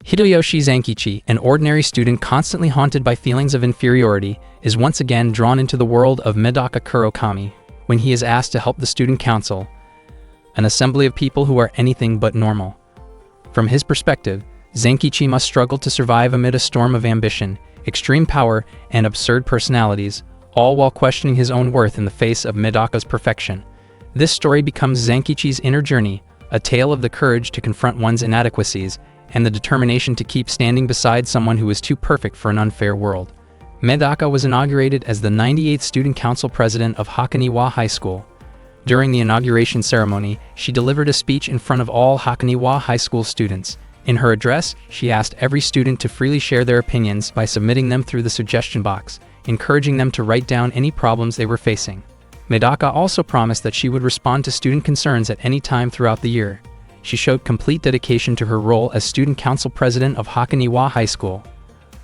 Hideyoshi Zankichi, an ordinary student constantly haunted by feelings of inferiority, is once again drawn into the world of Medaka Kurokami when he is asked to help the student council, an assembly of people who are anything but normal. From his perspective, Zankichi must struggle to survive amid a storm of ambition, extreme power, and absurd personalities, all while questioning his own worth in the face of Medaka's perfection. This story becomes Zankichi's inner journey, a tale of the courage to confront one's inadequacies and the determination to keep standing beside someone who is too perfect for an unfair world. Medaka was inaugurated as the 98th Student Council President of Hakoniwa High School. During the inauguration ceremony, she delivered a speech in front of all Hakoniwa High School students. In her address, she asked every student to freely share their opinions by submitting them through the suggestion box, encouraging them to write down any problems they were facing. Medaka also promised that she would respond to student concerns at any time throughout the year. She showed complete dedication to her role as student council president of Hakoniwa High School.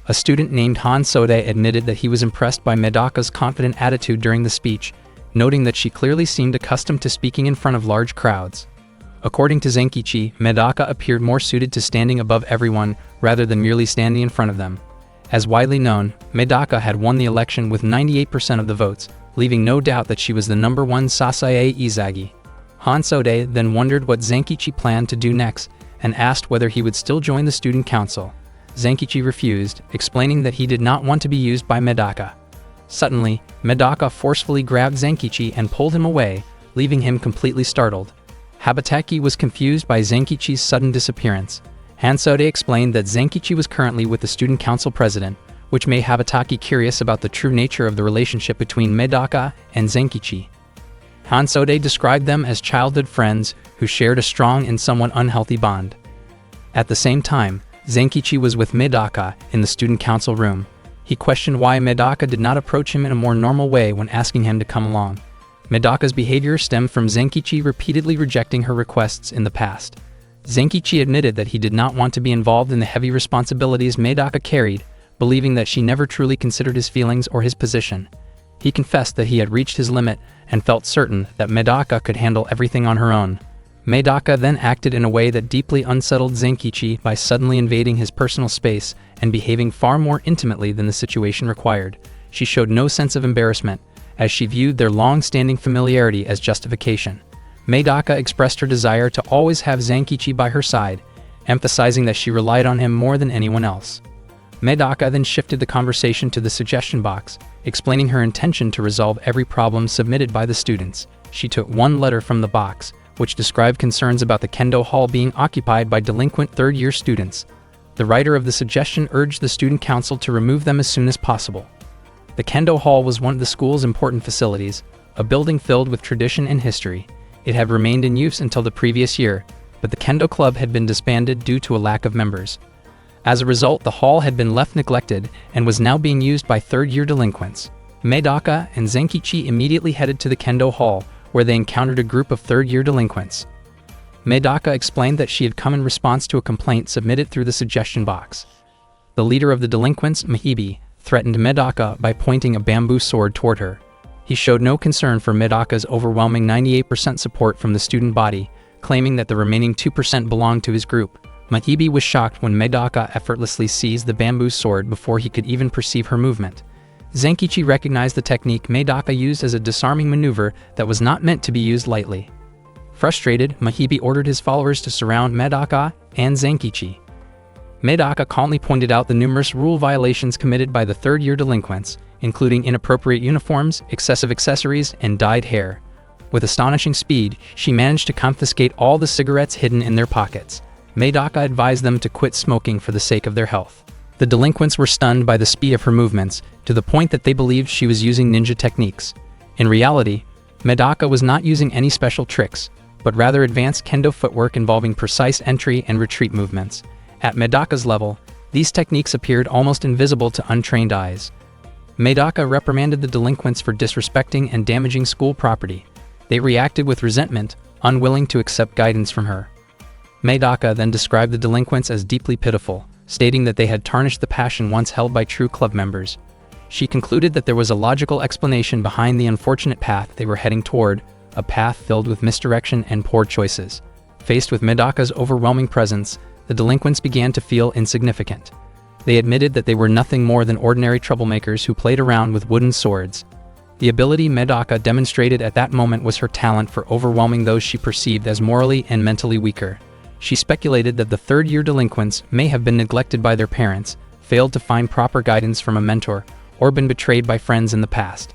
A student named Han Sode admitted that he was impressed by Medaka's confident attitude during the speech, noting that she clearly seemed accustomed to speaking in front of large crowds. According to Zankichi, Medaka appeared more suited to standing above everyone rather than merely standing in front of them. As widely known, Medaka had won the election with 98% of the votes, leaving no doubt that she was the number one Sasae Izagi. Han Sode then wondered what Zankichi planned to do next and asked whether he would still join the student council. Zankichi refused, explaining that he did not want to be used by Medaka. Suddenly, Medaka forcefully grabbed Zankichi and pulled him away, leaving him completely startled. Habataki was confused by Zankichi's sudden disappearance. Hansode explained that Zankichi was currently with the student council president, which made Habataki curious about the true nature of the relationship between Medaka and Zankichi. Hansode described them as childhood friends who shared a strong and somewhat unhealthy bond. At the same time, Zankichi was with Medaka in the student council room. He questioned why Medaka did not approach him in a more normal way when asking him to come along. Medaka's behavior stemmed from Zankichi repeatedly rejecting her requests in the past. Zankichi admitted that he did not want to be involved in the heavy responsibilities Medaka carried, believing that she never truly considered his feelings or his position. He confessed that he had reached his limit and felt certain that Medaka could handle everything on her own. Medaka then acted in a way that deeply unsettled Zankichi by suddenly invading his personal space and behaving far more intimately than the situation required. She showed no sense of embarrassment, as she viewed their long-standing familiarity as justification. Medaka expressed her desire to always have Zankichi by her side, emphasizing that she relied on him more than anyone else. Medaka then shifted the conversation to the suggestion box, explaining her intention to resolve every problem submitted by the students. She took one letter from the box, which described concerns about the Kendo Hall being occupied by delinquent third-year students. The writer of the suggestion urged the student council to remove them as soon as possible. The Kendo Hall was one of the school's important facilities, a building filled with tradition and history. It had remained in use until the previous year, but the Kendo Club had been disbanded due to a lack of members. As a result, the hall had been left neglected and was now being used by third-year delinquents. Medaka and Zankichi immediately headed to the Kendo Hall, where they encountered a group of third-year delinquents. Medaka explained that she had come in response to a complaint submitted through the suggestion box. The leader of the delinquents, Mahibi, threatened Medaka by pointing a bamboo sword toward her. He showed no concern for Medaka's overwhelming 98% support from the student body, claiming that the remaining 2% belonged to his group. Mahibi was shocked when Medaka effortlessly seized the bamboo sword before he could even perceive her movement. Zankichi recognized the technique Medaka used as a disarming maneuver that was not meant to be used lightly. Frustrated, Mahibi ordered his followers to surround Medaka and Zankichi. Medaka calmly pointed out the numerous rule violations committed by the third-year delinquents, including inappropriate uniforms, excessive accessories, and dyed hair. With astonishing speed, she managed to confiscate all the cigarettes hidden in their pockets. Medaka advised them to quit smoking for the sake of their health. The delinquents were stunned by the speed of her movements, to the point that they believed she was using ninja techniques. In reality, Medaka was not using any special tricks, but rather advanced kendo footwork involving precise entry and retreat movements. At Medaka's level, these techniques appeared almost invisible to untrained eyes. Medaka reprimanded the delinquents for disrespecting and damaging school property. They reacted with resentment, unwilling to accept guidance from her. Medaka then described the delinquents as deeply pitiful, stating that they had tarnished the passion once held by true club members. She concluded that there was a logical explanation behind the unfortunate path they were heading toward, a path filled with misdirection and poor choices. Faced with Medaka's overwhelming presence, the delinquents began to feel insignificant. They admitted that they were nothing more than ordinary troublemakers who played around with wooden swords. The ability Medaka demonstrated at that moment was her talent for overwhelming those she perceived as morally and mentally weaker. She speculated that the third-year delinquents may have been neglected by their parents, failed to find proper guidance from a mentor, or been betrayed by friends in the past.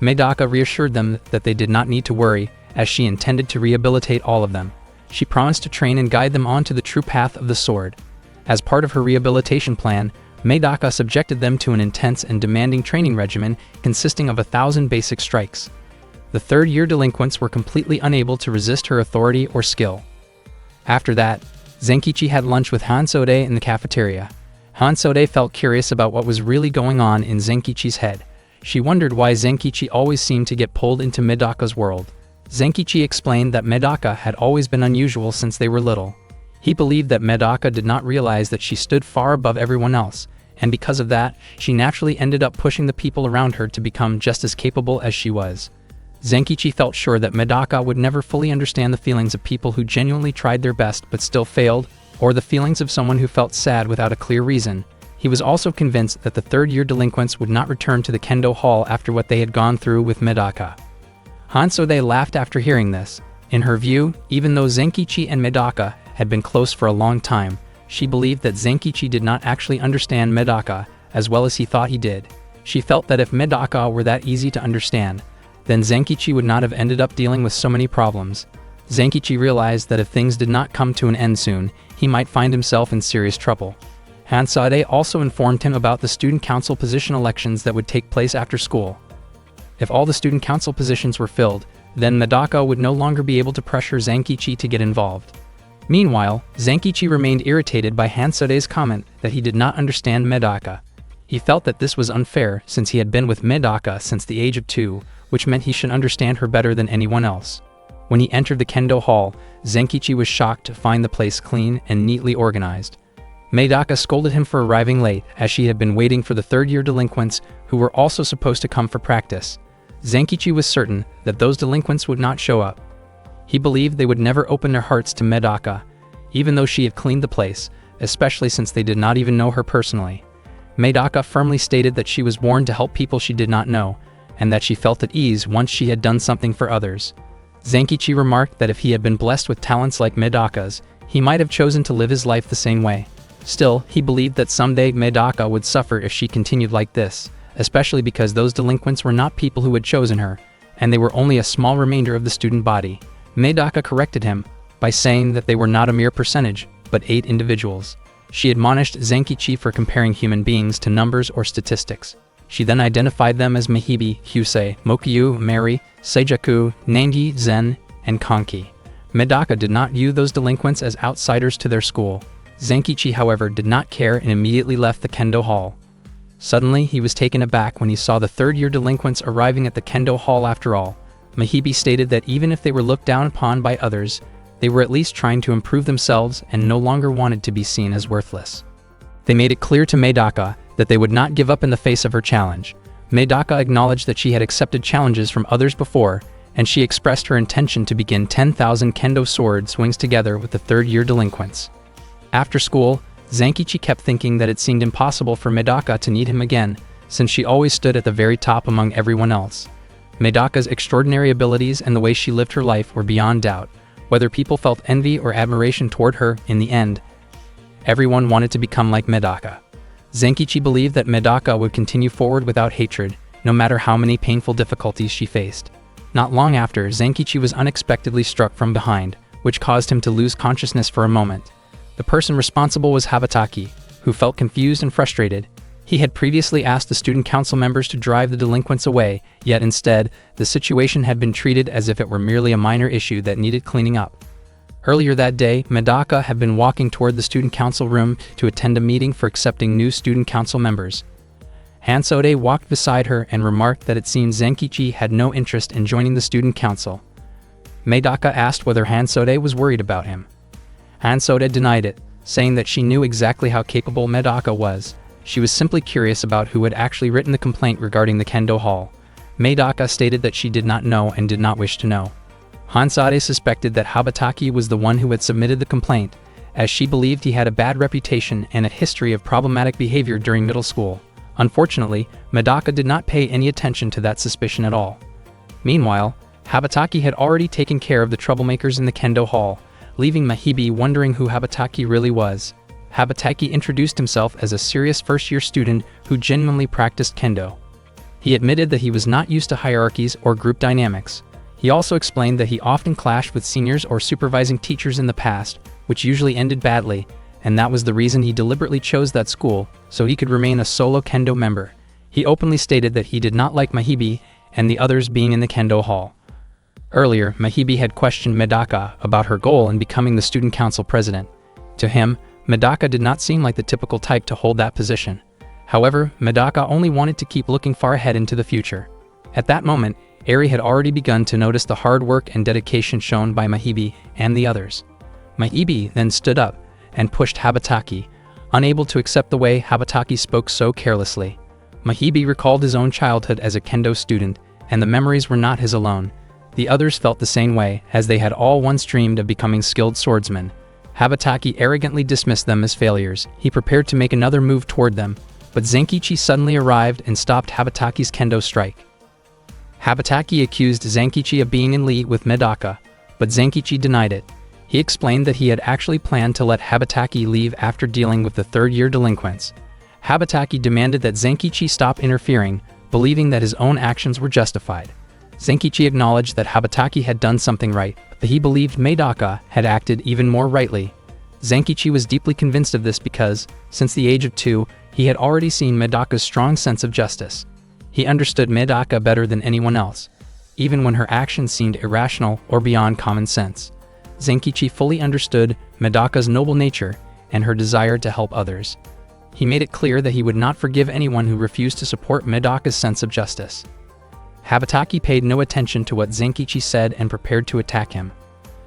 Medaka reassured them that they did not need to worry, as she intended to rehabilitate all of them. She promised to train and guide them onto the true path of the sword. As part of her rehabilitation plan, Medaka subjected them to an intense and demanding training regimen consisting of 1,000 basic strikes. The third-year delinquents were completely unable to resist her authority or skill. After that, Zenkichi had lunch with Hansode in the cafeteria. Hansode felt curious about what was really going on in Zenkichi's head. She wondered why Zenkichi always seemed to get pulled into Medaka's world. Zenkichi explained that Medaka had always been unusual since they were little. He believed that Medaka did not realize that she stood far above everyone else, and because of that, she naturally ended up pushing the people around her to become just as capable as she was. Zenkichi felt sure that Medaka would never fully understand the feelings of people who genuinely tried their best but still failed, or the feelings of someone who felt sad without a clear reason. He was also convinced that the third-year delinquents would not return to the Kendo Hall after what they had gone through with Medaka. Hansode laughed after hearing this. In her view, even though Zenkichi and Medaka had been close for a long time, she believed that Zenkichi did not actually understand Medaka as well as he thought he did. She felt that if Medaka were that easy to understand, then Zenkichi would not have ended up dealing with so many problems. Zenkichi realized that if things did not come to an end soon, he might find himself in serious trouble. Hansode also informed him about the student council position elections that would take place after school. If all the student council positions were filled, then Medaka would no longer be able to pressure Zenkichi to get involved. Meanwhile, Zenkichi remained irritated by Hansode's comment that he did not understand Medaka. He felt that this was unfair since he had been with Medaka since the age of 2, which meant he should understand her better than anyone else. When he entered the Kendo Hall, Zenkichi was shocked to find the place clean and neatly organized. Medaka scolded him for arriving late, as she had been waiting for the third-year delinquents who were also supposed to come for practice. Zenkichi was certain that those delinquents would not show up. He believed they would never open their hearts to Medaka, even though she had cleaned the place, especially since they did not even know her personally. Medaka firmly stated that she was born to help people she did not know, and that she felt at ease once she had done something for others. Zenkichi remarked that if he had been blessed with talents like Medaka's, he might have chosen to live his life the same way. Still, he believed that someday Medaka would suffer if she continued like this, especially because those delinquents were not people who had chosen her, and they were only a small remainder of the student body. Medaka corrected him by saying that they were not a mere percentage, but 8 individuals. She admonished Zenkichi for comparing human beings to numbers or statistics. She then identified them as Mahibi, Hyusei, Mokyu, Mary, Seijaku, Nangi, Zen, and Konki. Medaka did not view those delinquents as outsiders to their school. Zenkichi, however, did not care and immediately left the Kendo Hall. Suddenly, he was taken aback when he saw the third-year delinquents arriving at the Kendo Hall after all. Mahibi stated that even if they were looked down upon by others, they were at least trying to improve themselves and no longer wanted to be seen as worthless. They made it clear to Medaka that they would not give up in the face of her challenge. Medaka acknowledged that she had accepted challenges from others before, and she expressed her intention to begin 10,000 kendo sword swings together with the third-year delinquents. After school, Zenkichi kept thinking that it seemed impossible for Medaka to need him again, since she always stood at the very top among everyone else. Medaka's extraordinary abilities and the way she lived her life were beyond doubt. Whether people felt envy or admiration toward her, in the end, everyone wanted to become like Medaka. Zenkichi believed that Medaka would continue forward without hatred, no matter how many painful difficulties she faced. Not long after, Zenkichi was unexpectedly struck from behind, which caused him to lose consciousness for a moment. The person responsible was Habataki, who felt confused and frustrated. He had previously asked the student council members to drive the delinquents away, yet instead, the situation had been treated as if it were merely a minor issue that needed cleaning up. Earlier that day, Medaka had been walking toward the student council room to attend a meeting for accepting new student council members. Hansode walked beside her and remarked that it seemed Zenkichi had no interest in joining the student council. Medaka asked whether Hansode was worried about him. Hansode denied it, saying that she knew exactly how capable Medaka was. She was simply curious about who had actually written the complaint regarding the Kendo Hall. Medaka stated that she did not know and did not wish to know. Hansode suspected that Habataki was the one who had submitted the complaint, as she believed he had a bad reputation and a history of problematic behavior during middle school. Unfortunately, Medaka did not pay any attention to that suspicion at all. Meanwhile, Habataki had already taken care of the troublemakers in the kendo hall, leaving Mahibi wondering who Habataki really was. Habataki introduced himself as a serious first-year student who genuinely practiced kendo. He admitted that he was not used to hierarchies or group dynamics. He also explained that he often clashed with seniors or supervising teachers in the past, which usually ended badly, and that was the reason he deliberately chose that school, so he could remain a solo kendo member. He openly stated that he did not like Mahibi and the others being in the kendo hall. Earlier, Mahibi had questioned Medaka about her goal in becoming the student council president. To him, Medaka did not seem like the typical type to hold that position. However, Medaka only wanted to keep looking far ahead into the future. At that moment, Eri had already begun to notice the hard work and dedication shown by Mahibi and the others. Mahibi then stood up and pushed Habataki, unable to accept the way Habataki spoke so carelessly. Mahibi recalled his own childhood as a kendo student, and the memories were not his alone. The others felt the same way, as they had all once dreamed of becoming skilled swordsmen. Habataki arrogantly dismissed them as failures. He prepared to make another move toward them, but Zenkichi suddenly arrived and stopped Habataki's kendo strike. Habataki accused Zenkichi of being in league with Medaka, but Zenkichi denied it. He explained that he had actually planned to let Habataki leave after dealing with the third-year delinquents. Habataki demanded that Zenkichi stop interfering, believing that his own actions were justified. Zenkichi acknowledged that Habataki had done something right, but he believed Medaka had acted even more rightly. Zenkichi was deeply convinced of this because, since the age of 2, he had already seen Medaka's strong sense of justice. He understood Medaka better than anyone else, even when her actions seemed irrational or beyond common sense. Zenkichi fully understood Medaka's noble nature and her desire to help others. He made it clear that he would not forgive anyone who refused to support Medaka's sense of justice. Habataki paid no attention to what Zenkichi said and prepared to attack him.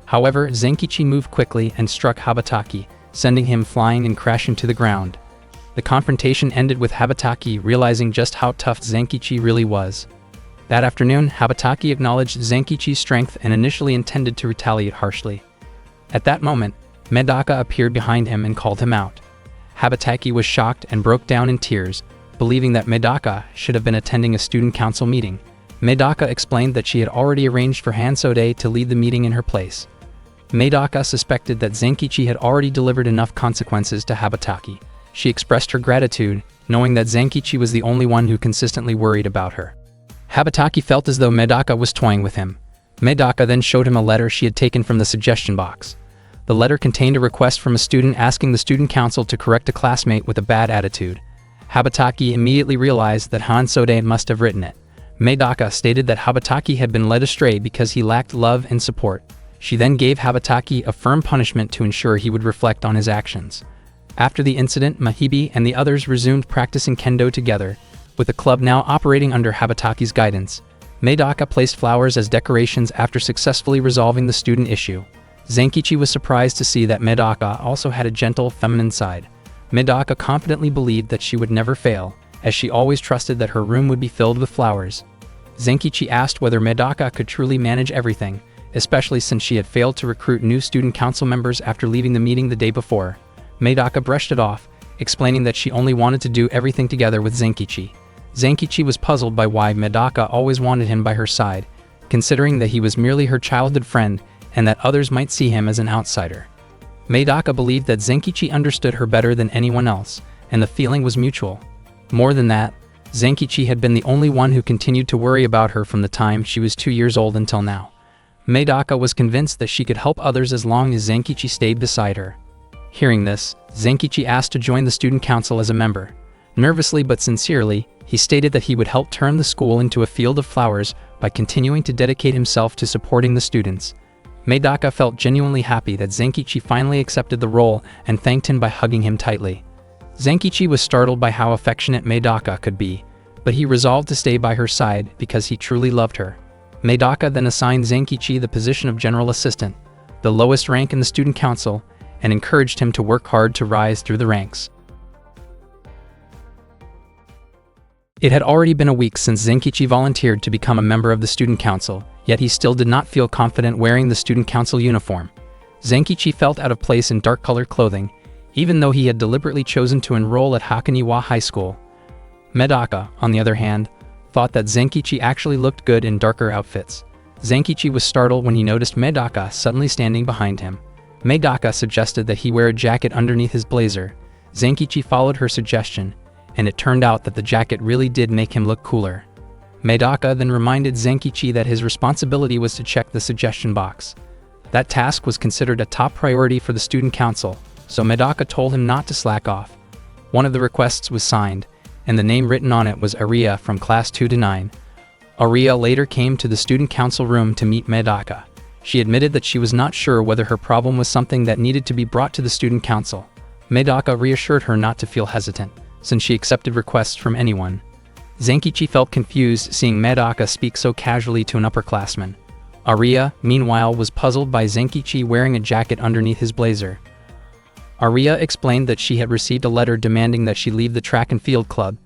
However, Zenkichi moved quickly and struck Habataki, sending him flying and crashing to the ground. The confrontation ended with Habataki realizing just how tough Zenkichi really was. That afternoon, Habataki acknowledged Zenkichi's strength and initially intended to retaliate harshly. At that moment, Medaka appeared behind him and called him out. Habataki was shocked and broke down in tears, believing that Medaka should have been attending a student council meeting. Medaka explained that she had already arranged for Hansode to lead the meeting in her place. Medaka suspected that Zenkichi had already delivered enough consequences to Habataki. She expressed her gratitude, knowing that Zenkichi was the only one who consistently worried about her. Habataki felt as though Medaka was toying with him. Medaka then showed him a letter she had taken from the suggestion box. The letter contained a request from a student asking the student council to correct a classmate with a bad attitude. Habataki immediately realized that Hansode must have written it. Medaka stated that Habataki had been led astray because he lacked love and support. She then gave Habataki a firm punishment to ensure he would reflect on his actions. After the incident, Mahibi and the others resumed practicing kendo together, with the club now operating under Habataki's guidance. Medaka placed flowers as decorations after successfully resolving the student issue. Zenkichi was surprised to see that Medaka also had a gentle, feminine side. Medaka confidently believed that she would never fail, as she always trusted that her room would be filled with flowers. Zenkichi asked whether Medaka could truly manage everything, especially since she had failed to recruit new student council members after leaving the meeting the day before. Medaka brushed it off, explaining that she only wanted to do everything together with Zenkichi. Zenkichi was puzzled by why Medaka always wanted him by her side, considering that he was merely her childhood friend and that others might see him as an outsider. Medaka believed that Zenkichi understood her better than anyone else, and the feeling was mutual. More than that, Zenkichi had been the only one who continued to worry about her from the time she was 2 years old until now. Medaka was convinced that she could help others as long as Zenkichi stayed beside her. Hearing this, Zenkichi asked to join the student council as a member. Nervously but sincerely, he stated that he would help turn the school into a field of flowers by continuing to dedicate himself to supporting the students. Medaka felt genuinely happy that Zenkichi finally accepted the role and thanked him by hugging him tightly. Zenkichi was startled by how affectionate Medaka could be, but he resolved to stay by her side because he truly loved her. Medaka then assigned Zenkichi the position of general assistant, the lowest rank in the student council, and encouraged him to work hard to rise through the ranks. It had already been a week since Zenkichi volunteered to become a member of the student council, yet he still did not feel confident wearing the student council uniform. Zenkichi felt out of place in dark-colored clothing, even though he had deliberately chosen to enroll at Hakoniwa High School. Medaka, on the other hand, thought that Zenkichi actually looked good in darker outfits. Zenkichi was startled when he noticed Medaka suddenly standing behind him. Medaka suggested that he wear a jacket underneath his blazer. Zenkichi followed her suggestion, and it turned out that the jacket really did make him look cooler. Medaka then reminded Zenkichi that his responsibility was to check the suggestion box. That task was considered a top priority for the student council, so Medaka told him not to slack off. One of the requests was signed, and the name written on it was Aria from class 2 to 9. Aria later came to the student council room to meet Medaka. She admitted that she was not sure whether her problem was something that needed to be brought to the student council. Medaka reassured her not to feel hesitant, since she accepted requests from anyone. Zenkichi felt confused seeing Medaka speak so casually to an upperclassman. Aria, meanwhile, was puzzled by Zenkichi wearing a jacket underneath his blazer. Aria explained that she had received a letter demanding that she leave the track and field club,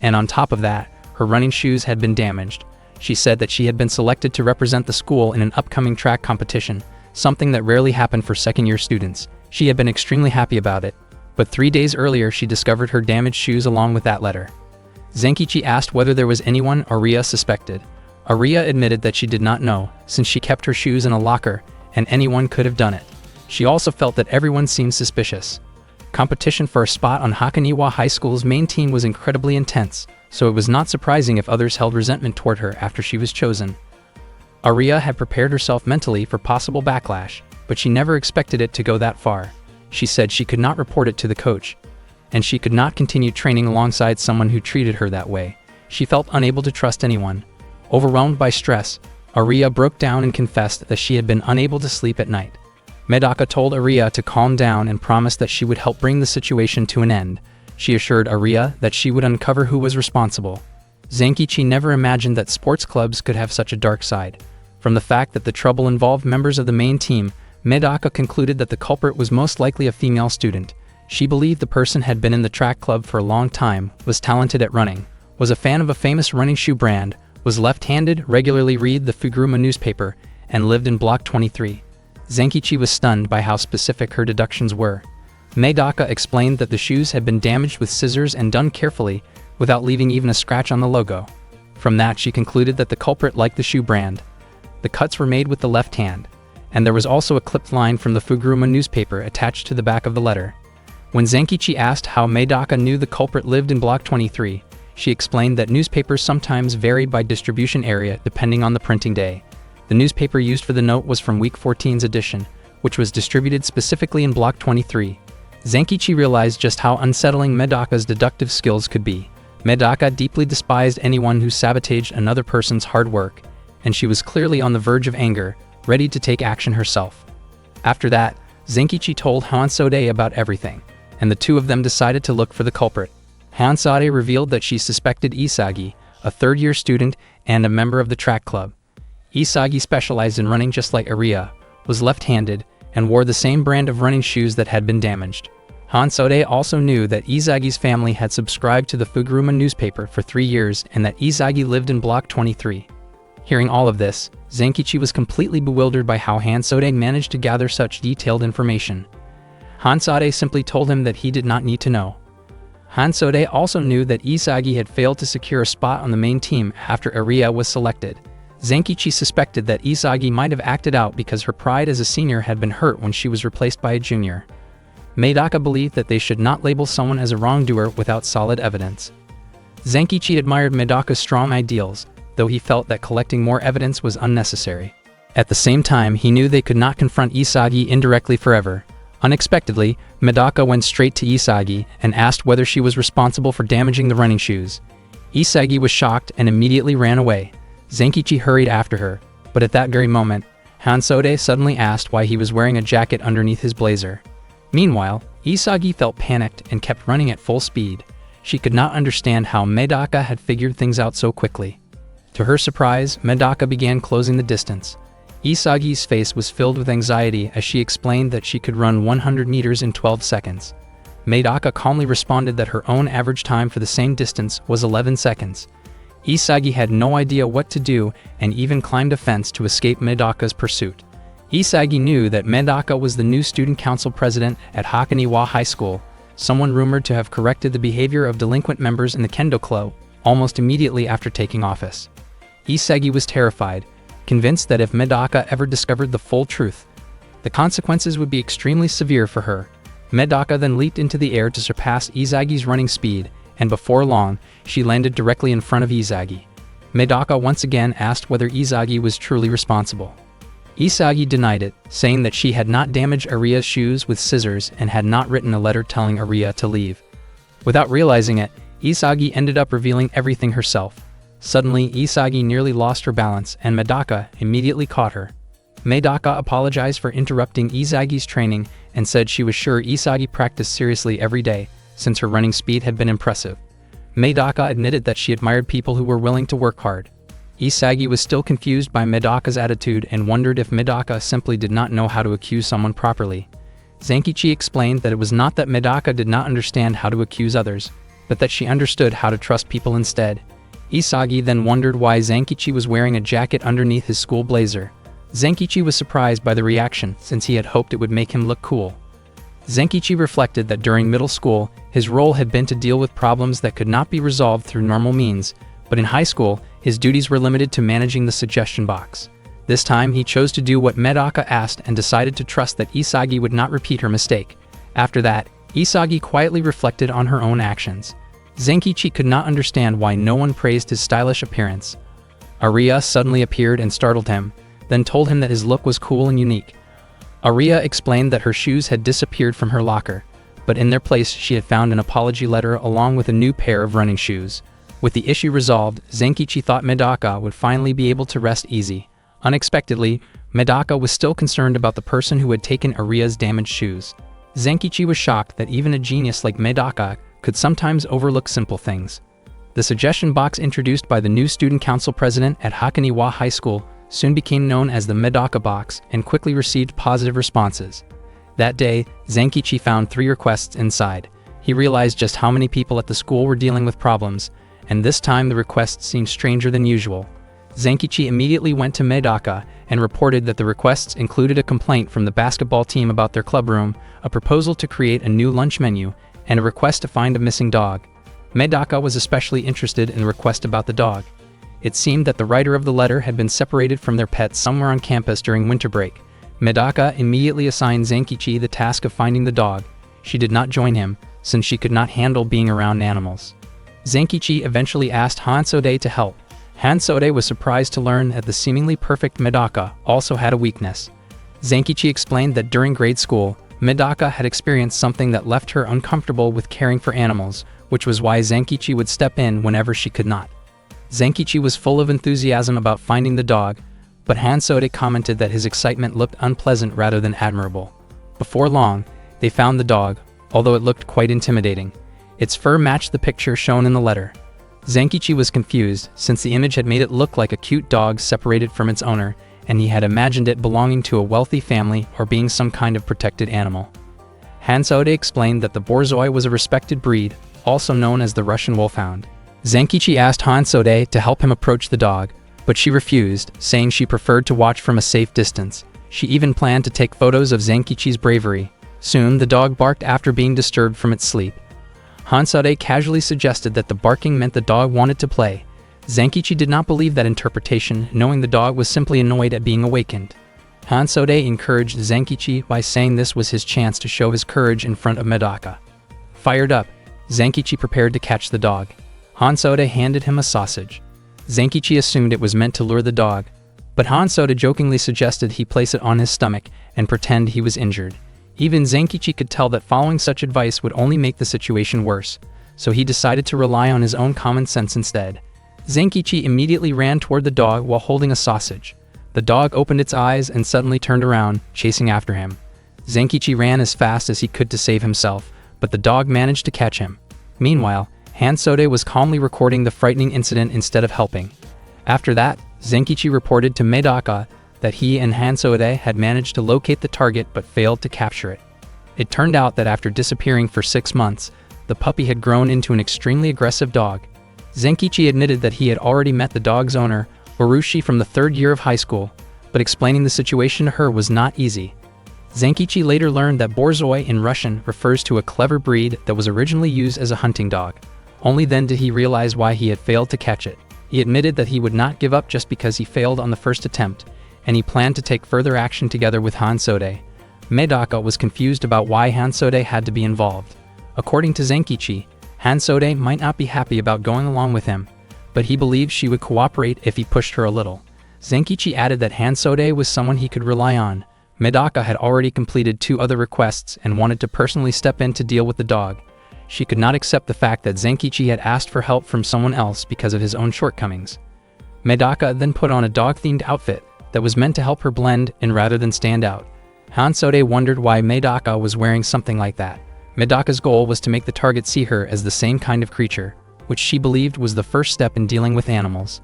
and on top of that, her running shoes had been damaged. She said that she had been selected to represent the school in an upcoming track competition, something that rarely happened for second-year students. She had been extremely happy about it, but 3 days earlier she discovered her damaged shoes along with that letter. Zenkichi asked whether there was anyone Aria suspected. Aria admitted that she did not know, since she kept her shoes in a locker, and anyone could have done it. She also felt that everyone seemed suspicious. Competition for a spot on Hakoniwa High School's main team was incredibly intense, so it was not surprising if others held resentment toward her after she was chosen. Aria had prepared herself mentally for possible backlash, but she never expected it to go that far. She said she could not report it to the coach, and she could not continue training alongside someone who treated her that way. She felt unable to trust anyone. Overwhelmed by stress, Aria broke down and confessed that she had been unable to sleep at night. Medaka told Aria to calm down and promised that she would help bring the situation to an end. She assured Aria that she would uncover who was responsible. Zenkichi never imagined that sports clubs could have such a dark side. From the fact that the trouble involved members of the main team, Medaka concluded that the culprit was most likely a female student. She believed the person had been in the track club for a long time, was talented at running, was a fan of a famous running shoe brand, was left-handed, regularly read the Fuguruma newspaper, and lived in Block 23. Zenkichi was stunned by how specific her deductions were. Medaka explained that the shoes had been damaged with scissors and done carefully, without leaving even a scratch on the logo. From that, she concluded that the culprit liked the shoe brand. The cuts were made with the left hand, and there was also a clipped line from the Fuguruma newspaper attached to the back of the letter. When Zenkichi asked how Medaka knew the culprit lived in Block 23, she explained that newspapers sometimes varied by distribution area depending on the printing day. The newspaper used for the note was from Week 14's edition, which was distributed specifically in Block 23. Zenkichi realized just how unsettling Medaka's deductive skills could be. Medaka deeply despised anyone who sabotaged another person's hard work, and she was clearly on the verge of anger, ready to take action herself. After that, Zenkichi told Hansode about everything, and the two of them decided to look for the culprit. Hansade revealed that she suspected Isagi, a third-year student and a member of the track club. Isagi specialized in running just like Aria, was left-handed, and wore the same brand of running shoes that had been damaged. Hansode also knew that Isagi's family had subscribed to the Fuguruma newspaper for 3 years and that Isagi lived in Block 23. Hearing all of this, Zenkichi was completely bewildered by how Hansode managed to gather such detailed information. Hansade simply told him that he did not need to know. Hansode also knew that Isagi had failed to secure a spot on the main team after Aria was selected. Zenkichi suspected that Isagi might have acted out because her pride as a senior had been hurt when she was replaced by a junior. Medaka believed that they should not label someone as a wrongdoer without solid evidence. Zenkichi admired Medaka's strong ideals, though he felt that collecting more evidence was unnecessary. At the same time, he knew they could not confront Isagi indirectly forever. Unexpectedly, Medaka went straight to Isagi and asked whether she was responsible for damaging the running shoes. Isagi was shocked and immediately ran away. Zenkichi hurried after her, but at that very moment, Hansode suddenly asked why he was wearing a jacket underneath his blazer. Meanwhile, Isagi felt panicked and kept running at full speed. She could not understand how Medaka had figured things out so quickly. To her surprise, Medaka began closing the distance. Isagi's face was filled with anxiety as she explained that she could run 100 meters in 12 seconds. Medaka calmly responded that her own average time for the same distance was 11 seconds. Isagi had no idea what to do and even climbed a fence to escape Medaka's pursuit. Isagi knew that Medaka was the new student council president at Hakoniwa High School, someone rumored to have corrected the behavior of delinquent members in the Kendo Club almost immediately after taking office. Isagi was terrified, convinced that if Medaka ever discovered the full truth, the consequences would be extremely severe for her. Medaka then leaped into the air to surpass Isagi's running speed, and before long, she landed directly in front of Isagi. Medaka once again asked whether Isagi was truly responsible. Isagi denied it, saying that she had not damaged Aria's shoes with scissors and had not written a letter telling Aria to leave. Without realizing it, Isagi ended up revealing everything herself. Suddenly, Isagi nearly lost her balance, and Medaka immediately caught her. Medaka apologized for interrupting Isagi's training and said she was sure Isagi practiced seriously every day, since her running speed had been impressive. Medaka admitted that she admired people who were willing to work hard. Isagi was still confused by Medaka's attitude and wondered if Medaka simply did not know how to accuse someone properly. Zenkichi explained that it was not that Medaka did not understand how to accuse others, but that she understood how to trust people instead. Isagi then wondered why Zenkichi was wearing a jacket underneath his school blazer. Zenkichi was surprised by the reaction, since he had hoped it would make him look cool. Zenkichi reflected that during middle school, his role had been to deal with problems that could not be resolved through normal means, but in high school, his duties were limited to managing the suggestion box. This time, he chose to do what Medaka asked and decided to trust that Isagi would not repeat her mistake. After that, Isagi quietly reflected on her own actions. Zenkichi could not understand why no one praised his stylish appearance. Aria suddenly appeared and startled him, then told him that his look was cool and unique. Aria explained that her shoes had disappeared from her locker, but in their place she had found an apology letter along with a new pair of running shoes. With the issue resolved, Zenkichi thought Medaka would finally be able to rest easy. Unexpectedly, Medaka was still concerned about the person who had taken Aria's damaged shoes. Zenkichi was shocked that even a genius like Medaka could sometimes overlook simple things. The suggestion box introduced by the new student council president at Hakoniwa High School soon became known as the Medaka box and quickly received positive responses. That day, Zenkichi found 3 requests inside. He realized just how many people at the school were dealing with problems, and this time the requests seemed stranger than usual. Zenkichi immediately went to Medaka and reported that the requests included a complaint from the basketball team about their club room, a proposal to create a new lunch menu, and a request to find a missing dog. Medaka was especially interested in the request about the dog. It seemed that the writer of the letter had been separated from their pet somewhere on campus during winter break. Medaka immediately assigned Zenkichi the task of finding the dog. She did not join him, since she could not handle being around animals. Zenkichi eventually asked Hansode to help. Hansode was surprised to learn that the seemingly perfect Medaka also had a weakness. Zenkichi explained that during grade school, Medaka had experienced something that left her uncomfortable with caring for animals, which was why Zenkichi would step in whenever she could not. Zenkichi was full of enthusiasm about finding the dog, but Hansode commented that his excitement looked unpleasant rather than admirable. Before long, they found the dog, although it looked quite intimidating. Its fur matched the picture shown in the letter. Zenkichi was confused, since the image had made it look like a cute dog separated from its owner, and he had imagined it belonging to a wealthy family or being some kind of protected animal. Hansode explained that the Borzoi was a respected breed, also known as the Russian Wolfhound. Zenkichi asked Hansode to help him approach the dog, but she refused, saying she preferred to watch from a safe distance. She even planned to take photos of Zenkichi's bravery. Soon, the dog barked after being disturbed from its sleep. Hansode casually suggested that the barking meant the dog wanted to play. Zenkichi did not believe that interpretation, knowing the dog was simply annoyed at being awakened. Hansode encouraged Zenkichi by saying this was his chance to show his courage in front of Medaka. Fired up, Zenkichi prepared to catch the dog. Hansode handed him a sausage. Zenkichi assumed it was meant to lure the dog, but Hansode jokingly suggested he place it on his stomach and pretend he was injured. Even Zenkichi could tell that following such advice would only make the situation worse, so he decided to rely on his own common sense instead. Zenkichi immediately ran toward the dog while holding a sausage. The dog opened its eyes and suddenly turned around, chasing after him. Zenkichi ran as fast as he could to save himself, but the dog managed to catch him. Meanwhile, Hansode was calmly recording the frightening incident instead of helping. After that, Zenkichi reported to Medaka that he and Hansode had managed to locate the target but failed to capture it. It turned out that after disappearing for 6 months, the puppy had grown into an extremely aggressive dog. Zenkichi admitted that he had already met the dog's owner, Urushi, from the 3rd year of high school, but explaining the situation to her was not easy. Zenkichi later learned that Borzoi in Russian refers to a clever breed that was originally used as a hunting dog. Only then did he realize why he had failed to catch it. He admitted that he would not give up just because he failed on the first attempt, and he planned to take further action together with Hansode. Medaka was confused about why Hansode had to be involved. According to Zenkichi, Hansode might not be happy about going along with him, but he believed she would cooperate if he pushed her a little. Zenkichi added that Hansode was someone he could rely on. Medaka had already completed 2 other requests and wanted to personally step in to deal with the dog. She could not accept the fact that Zenkichi had asked for help from someone else because of his own shortcomings. Medaka then put on a dog-themed outfit that was meant to help her blend in rather than stand out. Hansode wondered why Medaka was wearing something like that. Medaka's goal was to make the target see her as the same kind of creature, which she believed was the first step in dealing with animals.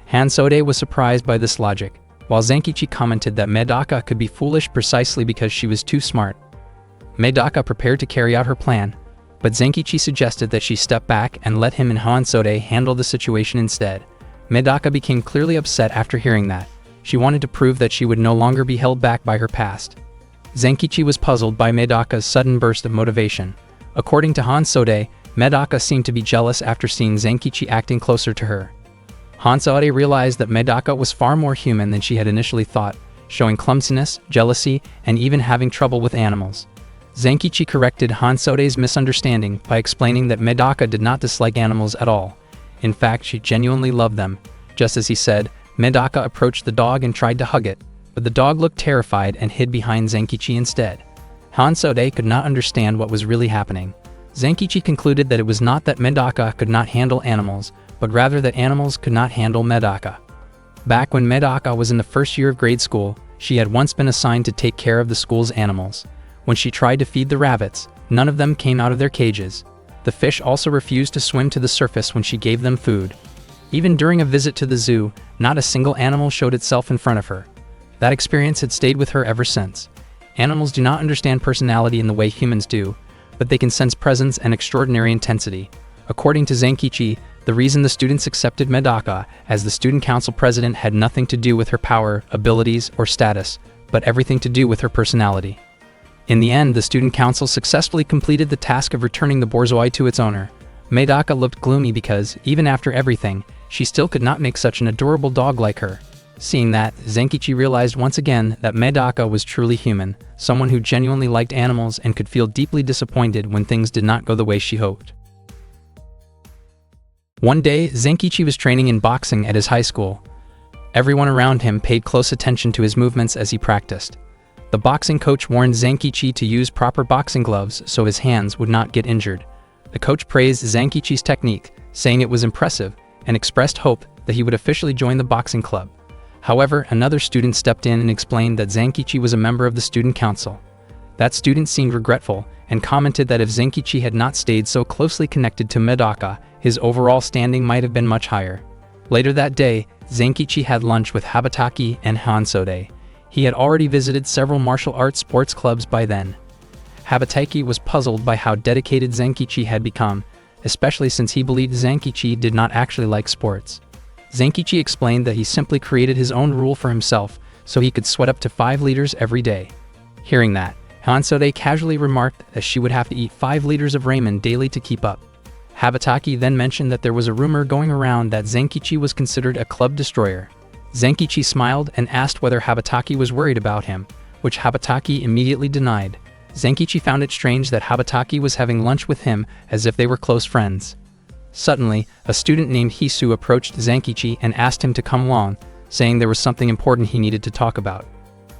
Hansode was surprised by this logic, while Zenkichi commented that Medaka could be foolish precisely because she was too smart. Medaka prepared to carry out her plan, but Zenkichi suggested that she step back and let him and Hansode handle the situation instead. Medaka became clearly upset after hearing that. She wanted to prove that she would no longer be held back by her past. Zenkichi was puzzled by Medaka's sudden burst of motivation. According to Hansode, Medaka seemed to be jealous after seeing Zenkichi acting closer to her. Hansode realized that Medaka was far more human than she had initially thought, showing clumsiness, jealousy, and even having trouble with animals. Zenkichi corrected Hansode's misunderstanding by explaining that Medaka did not dislike animals at all. In fact, she genuinely loved them. Just as he said, Medaka approached the dog and tried to hug it, but the dog looked terrified and hid behind Zenkichi instead. Hansode could not understand what was really happening. Zenkichi concluded that it was not that Medaka could not handle animals, but rather that animals could not handle Medaka. Back when Medaka was in the first year of grade school, she had once been assigned to take care of the school's animals. When she tried to feed the rabbits, none of them came out of their cages. The fish also refused to swim to the surface when she gave them food. Even during a visit to the zoo, not a single animal showed itself in front of her. That experience had stayed with her ever since. Animals do not understand personality in the way humans do, but they can sense presence and extraordinary intensity. According to Zenkichi, the reason the students accepted Medaka as the student council president had nothing to do with her power, abilities, or status, but everything to do with her personality. In the end, the student council successfully completed the task of returning the Borzoi to its owner. Medaka looked gloomy because, even after everything, she still could not make such an adorable dog like her. Seeing that, Zenkichi realized once again that Medaka was truly human, someone who genuinely liked animals and could feel deeply disappointed when things did not go the way she hoped. One day, Zenkichi was training in boxing at his high school. Everyone around him paid close attention to his movements as he practiced. The boxing coach warned Zenkichi to use proper boxing gloves so his hands would not get injured. The coach praised Zenkichi's technique, saying it was impressive, and expressed hope that he would officially join the boxing club. However, another student stepped in and explained that Zenkichi was a member of the student council. That student seemed regretful and commented that if Zenkichi had not stayed so closely connected to Medaka, his overall standing might have been much higher. Later that day, Zenkichi had lunch with Habataki and Hansode. He had already visited several martial arts sports clubs by then. Habataki was puzzled by how dedicated Zenkichi had become, especially since he believed Zenkichi did not actually like sports. Zenkichi explained that he simply created his own rule for himself so he could sweat up to 5 liters every day. Hearing that, Hansode casually remarked that she would have to eat 5 liters of ramen daily to keep up. Habataki then mentioned that there was a rumor going around that Zenkichi was considered a club destroyer. Zenkichi smiled and asked whether Habataki was worried about him, which Habataki immediately denied. Zenkichi found it strange that Habataki was having lunch with him as if they were close friends. Suddenly, a student named Hisu approached Zenkichi and asked him to come along, saying there was something important he needed to talk about.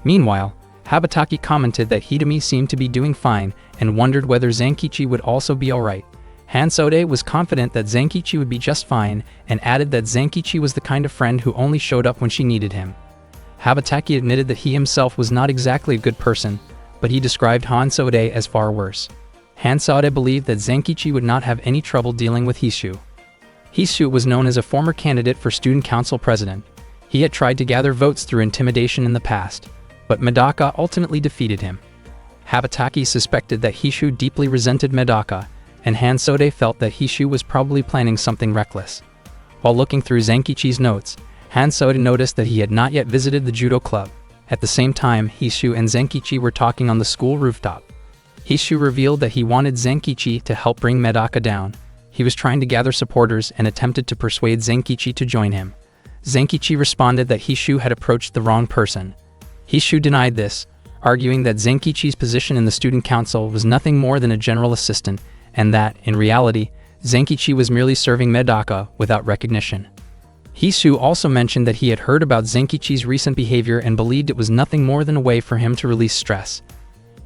Meanwhile, Habataki commented that Hidemi seemed to be doing fine and wondered whether Zenkichi would also be alright. Hansode was confident that Zenkichi would be just fine and added that Zenkichi was the kind of friend who only showed up when she needed him. Habataki admitted that he himself was not exactly a good person, but he described Hansode as far worse. Hansode believed that Zenkichi would not have any trouble dealing with Hisu. Hisu was known as a former candidate for student council president. He had tried to gather votes through intimidation in the past, but Medaka ultimately defeated him. Habataki suspected that Hisu deeply resented Medaka, and Hansode felt that Hisu was probably planning something reckless. While looking through Zenkichi's notes, Hansoda noticed that he had not yet visited the judo club. At the same time, Hishu and Zenkichi were talking on the school rooftop. Hishu revealed that he wanted Zenkichi to help bring Medaka down. He was trying to gather supporters and attempted to persuade Zenkichi to join him. Zenkichi responded that Hishu had approached the wrong person. Hishu denied this, arguing that Zenkichi's position in the student council was nothing more than a general assistant, and that, in reality, Zenkichi was merely serving Medaka without recognition. Hishu also mentioned that he had heard about Zenkichi's recent behavior and believed it was nothing more than a way for him to release stress.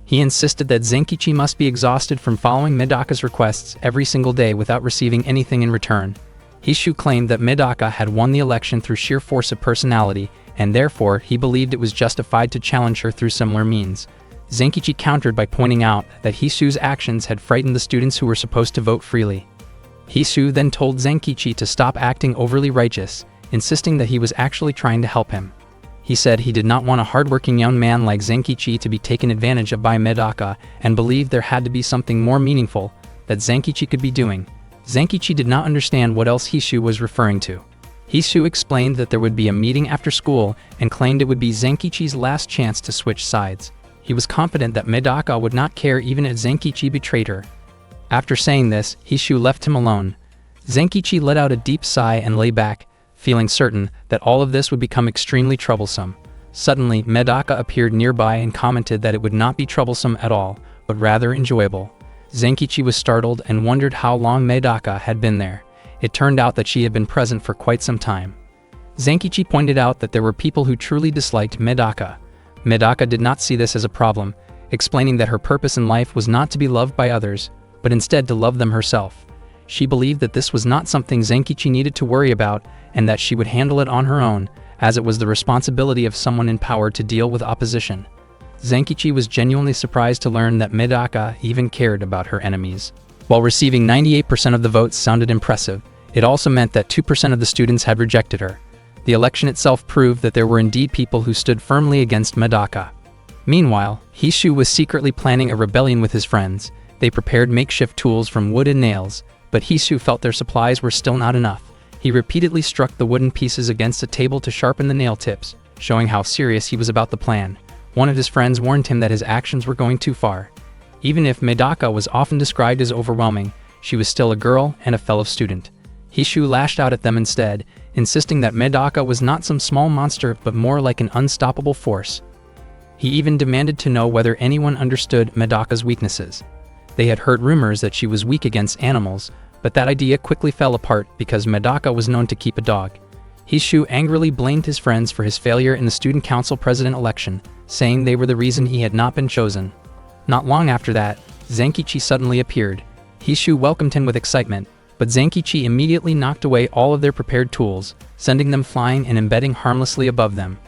He insisted that Zenkichi must be exhausted from following Medaka's requests every single day without receiving anything in return. Hishu claimed that Medaka had won the election through sheer force of personality, and therefore he believed it was justified to challenge her through similar means. Zenkichi countered by pointing out that Hishu's actions had frightened the students who were supposed to vote freely. Hishu then told Zenkichi to stop acting overly righteous, insisting that he was actually trying to help him. He said he did not want a hardworking young man like Zenkichi to be taken advantage of by Medaka and believed there had to be something more meaningful that Zenkichi could be doing. Zenkichi did not understand what else Hishu was referring to. Hishu explained that there would be a meeting after school and claimed it would be Zenkichi's last chance to switch sides. He was confident that Medaka would not care even if Zenkichi betrayed her. After saying this, Hishu left him alone. Zenkichi let out a deep sigh and lay back, feeling certain that all of this would become extremely troublesome. Suddenly, Medaka appeared nearby and commented that it would not be troublesome at all, but rather enjoyable. Zenkichi was startled and wondered how long Medaka had been there. It turned out that she had been present for quite some time. Zenkichi pointed out that there were people who truly disliked Medaka. Medaka did not see this as a problem, explaining that her purpose in life was not to be loved by others, but instead to love them herself. She believed that this was not something Zenkichi needed to worry about and that she would handle it on her own, as it was the responsibility of someone in power to deal with opposition. Zenkichi was genuinely surprised to learn that Medaka even cared about her enemies. While receiving 98% of the votes sounded impressive, it also meant that 2% of the students had rejected her. The election itself proved that there were indeed people who stood firmly against Medaka. Meanwhile, Hishu was secretly planning a rebellion with his friends. They prepared makeshift tools from wood and nails, but Hishu felt their supplies were still not enough. He repeatedly struck the wooden pieces against a table to sharpen the nail tips, showing how serious he was about the plan. One of his friends warned him that his actions were going too far. Even if Medaka was often described as overwhelming, she was still a girl and a fellow student. Hishu lashed out at them instead, insisting that Medaka was not some small monster but more like an unstoppable force. He even demanded to know whether anyone understood Medaka's weaknesses. They had heard rumors that she was weak against animals, but that idea quickly fell apart because Medaka was known to keep a dog. Hishu angrily blamed his friends for his failure in the student council president election, saying they were the reason he had not been chosen. Not long after that, Zenkichi suddenly appeared. Hishu welcomed him with excitement, but Zenkichi immediately knocked away all of their prepared tools, sending them flying and embedding harmlessly above them.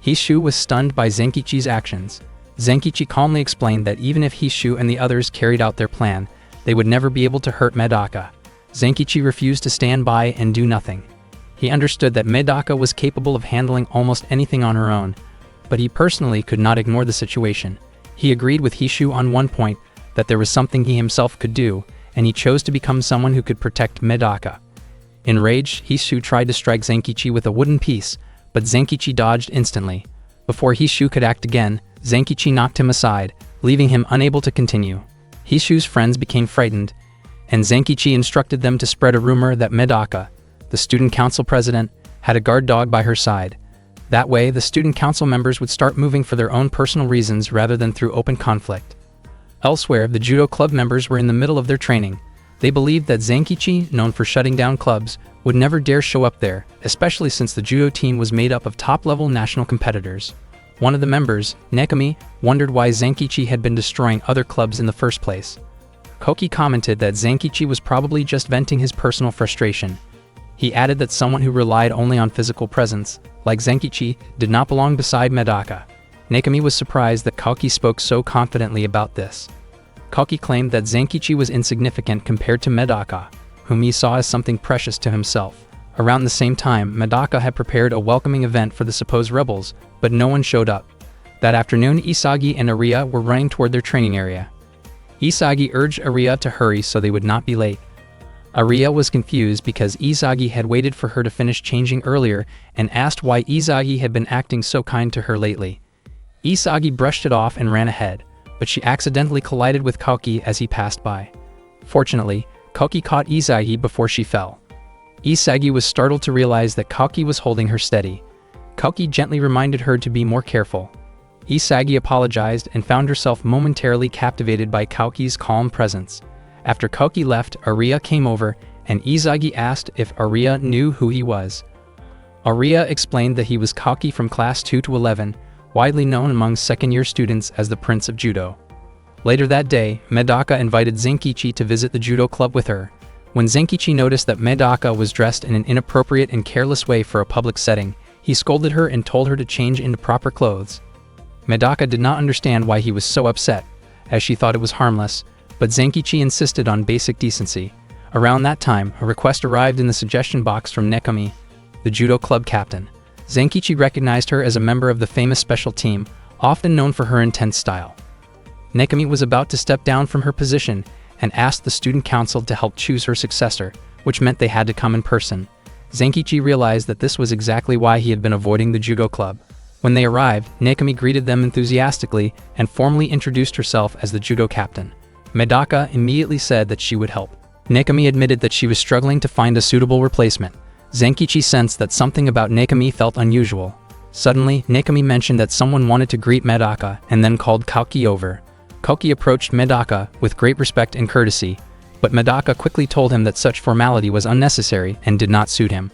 Hishu was stunned by Zenkichi's actions. Zenkichi calmly explained that even if Hishu and the others carried out their plan, they would never be able to hurt Medaka. Zenkichi refused to stand by and do nothing. He understood that Medaka was capable of handling almost anything on her own, but he personally could not ignore the situation. He agreed with Hishu on one point, that there was something he himself could do, and he chose to become someone who could protect Medaka. Enraged, Hishu tried to strike Zenkichi with a wooden piece, but Zenkichi dodged instantly. Before Hishu could act again, Zenkichi knocked him aside, leaving him unable to continue. Hishu's friends became frightened, and Zenkichi instructed them to spread a rumor that Medaka, the student council president, had a guard dog by her side. That way, the student council members would start moving for their own personal reasons rather than through open conflict. Elsewhere, the judo club members were in the middle of their training. They believed that Zenkichi, known for shutting down clubs, would never dare show up there, especially since the judo team was made up of top-level national competitors. One of the members, Nekami, wondered why Zenkichi had been destroying other clubs in the first place. Koki commented that Zenkichi was probably just venting his personal frustration. He added that someone who relied only on physical presence, like Zenkichi, did not belong beside Medaka. Nekami was surprised that Koki spoke so confidently about this. Koki claimed that Zenkichi was insignificant compared to Medaka, whom he saw as something precious to himself. Around the same time, Medaka had prepared a welcoming event for the supposed rebels, but no one showed up. That afternoon, Isagi and Ariya were running toward their training area. Isagi urged Ariya to hurry so they would not be late. Aria was confused because Izagi had waited for her to finish changing earlier and asked why Izagi had been acting so kind to her lately. Izagi brushed it off and ran ahead, but she accidentally collided with Koki as he passed by. Fortunately, Koki caught Izagi before she fell. Izagi was startled to realize that Koki was holding her steady. Koki gently reminded her to be more careful. Izagi apologized and found herself momentarily captivated by Koki's calm presence. After Koki left, Aria came over, and Izagi asked if Aria knew who he was. Aria explained that he was Koki from class 2 to 11, widely known among second-year students as the Prince of Judo. Later that day, Medaka invited Zenkichi to visit the judo club with her. When Zenkichi noticed that Medaka was dressed in an inappropriate and careless way for a public setting, he scolded her and told her to change into proper clothes. Medaka did not understand why he was so upset, as she thought it was harmless, but Zenkichi insisted on basic decency. Around that time, a request arrived in the suggestion box from Nekami, the judo club captain. Zenkichi recognized her as a member of the famous special team, often known for her intense style. Nekami was about to step down from her position and asked the student council to help choose her successor, which meant they had to come in person. Zenkichi realized that this was exactly why he had been avoiding the judo club. When they arrived, Nekami greeted them enthusiastically and formally introduced herself as the judo captain. Medaka immediately said that she would help. Nekami admitted that she was struggling to find a suitable replacement. Zenkichi sensed that something about Nekami felt unusual. Suddenly, Nekami mentioned that someone wanted to greet Medaka and then called Koki over. Koki approached Medaka with great respect and courtesy, but Medaka quickly told him that such formality was unnecessary and did not suit him.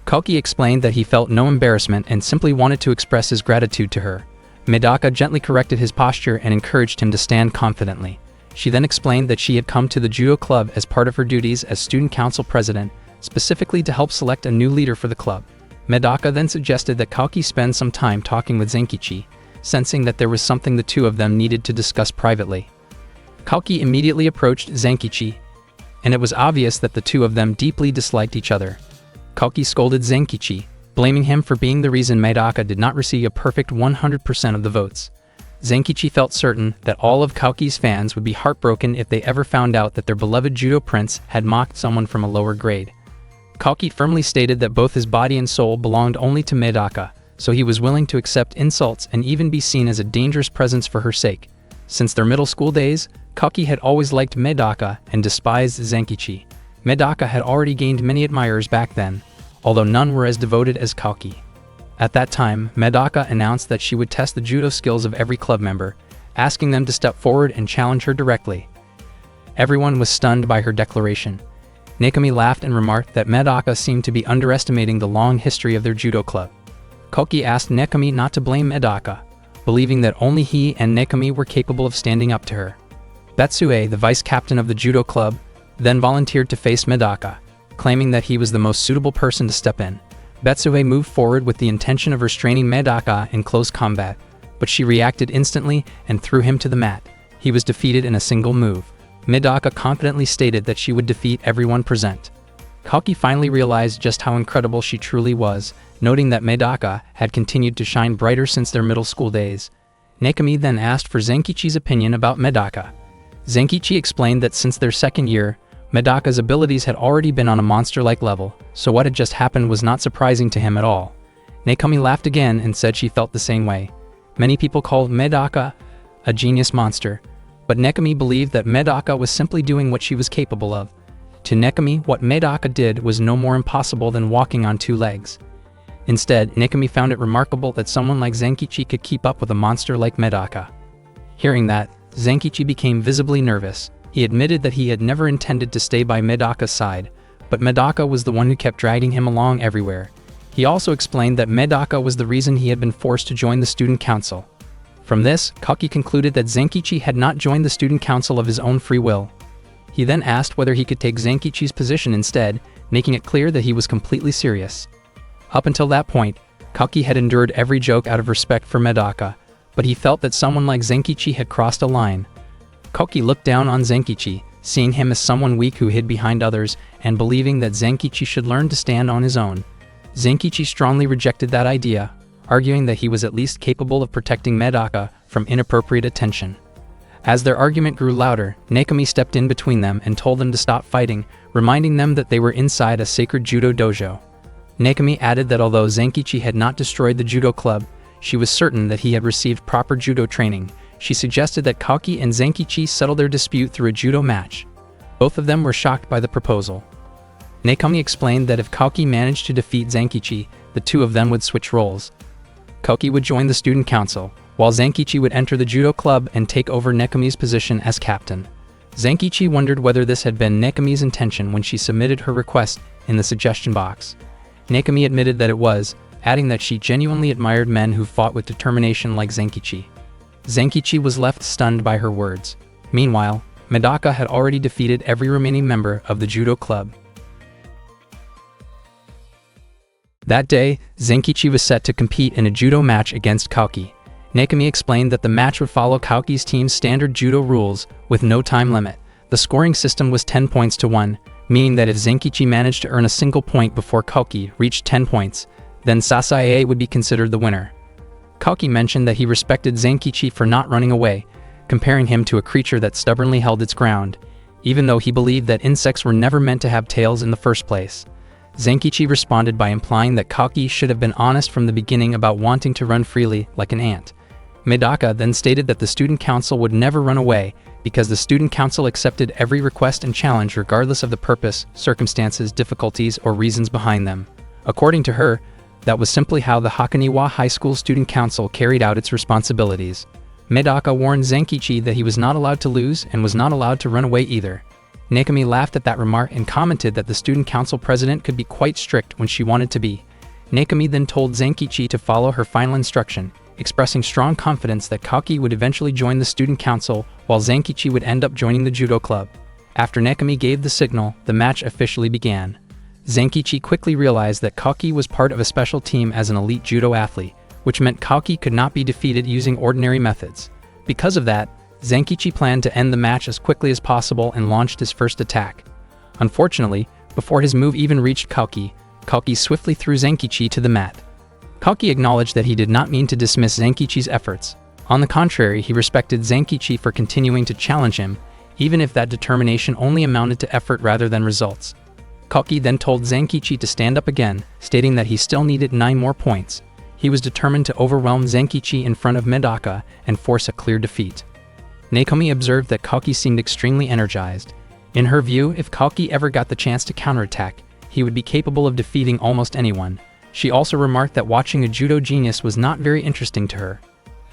Koki explained that he felt no embarrassment and simply wanted to express his gratitude to her. Medaka gently corrected his posture and encouraged him to stand confidently. She then explained that she had come to the judo club as part of her duties as student council president, specifically to help select a new leader for the club. Medaka then suggested that Koki spend some time talking with Zenkichi, sensing that there was something the two of them needed to discuss privately. Koki immediately approached Zenkichi, and it was obvious that the two of them deeply disliked each other. Koki scolded Zenkichi, blaming him for being the reason Medaka did not receive a perfect 100% of the votes. Zenkichi felt certain that all of Koki's fans would be heartbroken if they ever found out that their beloved judo prince had mocked someone from a lower grade. Koki firmly stated that both his body and soul belonged only to Medaka, so he was willing to accept insults and even be seen as a dangerous presence for her sake. Since their middle school days, Koki had always liked Medaka and despised Zenkichi. Medaka had already gained many admirers back then, although none were as devoted as Koki. At that time, Medaka announced that she would test the judo skills of every club member, asking them to step forward and challenge her directly. Everyone was stunned by her declaration. Nekami laughed and remarked that Medaka seemed to be underestimating the long history of their judo club. Koki asked Nekami not to blame Medaka, believing that only he and Nekami were capable of standing up to her. Betsue, the vice captain of the judo club, then volunteered to face Medaka, claiming that he was the most suitable person to step in. Betsue moved forward with the intention of restraining Medaka in close combat, but she reacted instantly and threw him to the mat. He was defeated in a single move. Medaka confidently stated that she would defeat everyone present. Koki finally realized just how incredible she truly was, noting that Medaka had continued to shine brighter since their middle school days. Nekami then asked for Zenkichi's opinion about Medaka. Zenkichi explained that since their second year, Medaka's abilities had already been on a monster-like level, so what had just happened was not surprising to him at all. Nekami laughed again and said she felt the same way. Many people called Medaka a genius monster, but Nekami believed that Medaka was simply doing what she was capable of. To Nekami, what Medaka did was no more impossible than walking on two legs. Instead, Nekami found it remarkable that someone like Zenkichi could keep up with a monster like Medaka. Hearing that, Zenkichi became visibly nervous. He admitted that he had never intended to stay by Medaka's side, but Medaka was the one who kept dragging him along everywhere. He also explained that Medaka was the reason he had been forced to join the student council. From this, Koki concluded that Zenkichi had not joined the student council of his own free will. He then asked whether he could take Zenkichi's position instead, making it clear that he was completely serious. Up until that point, Koki had endured every joke out of respect for Medaka, but he felt that someone like Zenkichi had crossed a line. Koki looked down on Zenkichi, seeing him as someone weak who hid behind others and believing that Zenkichi should learn to stand on his own. Zenkichi strongly rejected that idea, arguing that he was at least capable of protecting Medaka from inappropriate attention. As their argument grew louder, Nakomi stepped in between them and told them to stop fighting, reminding them that they were inside a sacred judo dojo. Nakomi added that although Zenkichi had not destroyed the judo club, she was certain that he had received proper judo training. She suggested that Kaoki and Zenkichi settle their dispute through a judo match. Both of them were shocked by the proposal. Nakomi explained that if Kaoki managed to defeat Zenkichi, the two of them would switch roles. Kaoki would join the student council, while Zenkichi would enter the judo club and take over Nakomi's position as captain. Zenkichi wondered whether this had been Nakomi's intention when she submitted her request in the suggestion box. Nakomi admitted that it was, adding that she genuinely admired men who fought with determination like Zenkichi. Zenkichi was left stunned by her words. Meanwhile, Medaka had already defeated every remaining member of the judo club. That day, Zenkichi was set to compete in a judo match against Kaoki. Nakomi explained that the match would follow Kaoki's team's standard judo rules, with no time limit. The scoring system was 10 points to 1, meaning that if Zenkichi managed to earn a single point before Kaoki reached 10 points, then Sasae would be considered the winner. Kaoki mentioned that he respected Zenkichi for not running away, comparing him to a creature that stubbornly held its ground, even though he believed that insects were never meant to have tails in the first place. Zenkichi responded by implying that Kaoki should have been honest from the beginning about wanting to run freely like an ant. Medaka then stated that the student council would never run away because the student council accepted every request and challenge regardless of the purpose, circumstances, difficulties, or reasons behind them. According to her, that was simply how the Hakoniwa High School Student Council carried out its responsibilities. Medaka warned Zenkichi that he was not allowed to lose and was not allowed to run away either. Nakomi laughed at that remark and commented that the student council president could be quite strict when she wanted to be. Nakomi then told Zenkichi to follow her final instruction, expressing strong confidence that Kaoki would eventually join the student council while Zenkichi would end up joining the judo club. After Nakomi gave the signal, the match officially began. Zenkichi quickly realized that Kaoki was part of a special team as an elite judo athlete, which meant Kaoki could not be defeated using ordinary methods. Because of that, Zenkichi planned to end the match as quickly as possible and launched his first attack. Unfortunately, before his move even reached Kaoki, Kaoki swiftly threw Zenkichi to the mat. Kaoki acknowledged that he did not mean to dismiss Zenkichi's efforts. On the contrary, he respected Zenkichi for continuing to challenge him, even if that determination only amounted to effort rather than results. Kaoki then told Zenkichi to stand up again, stating that he still needed 9 more points. He was determined to overwhelm Zenkichi in front of Medaka and force a clear defeat. Nakomi observed that Kaoki seemed extremely energized. In her view, if Kaoki ever got the chance to counterattack, he would be capable of defeating almost anyone. She also remarked that watching a judo genius was not very interesting to her.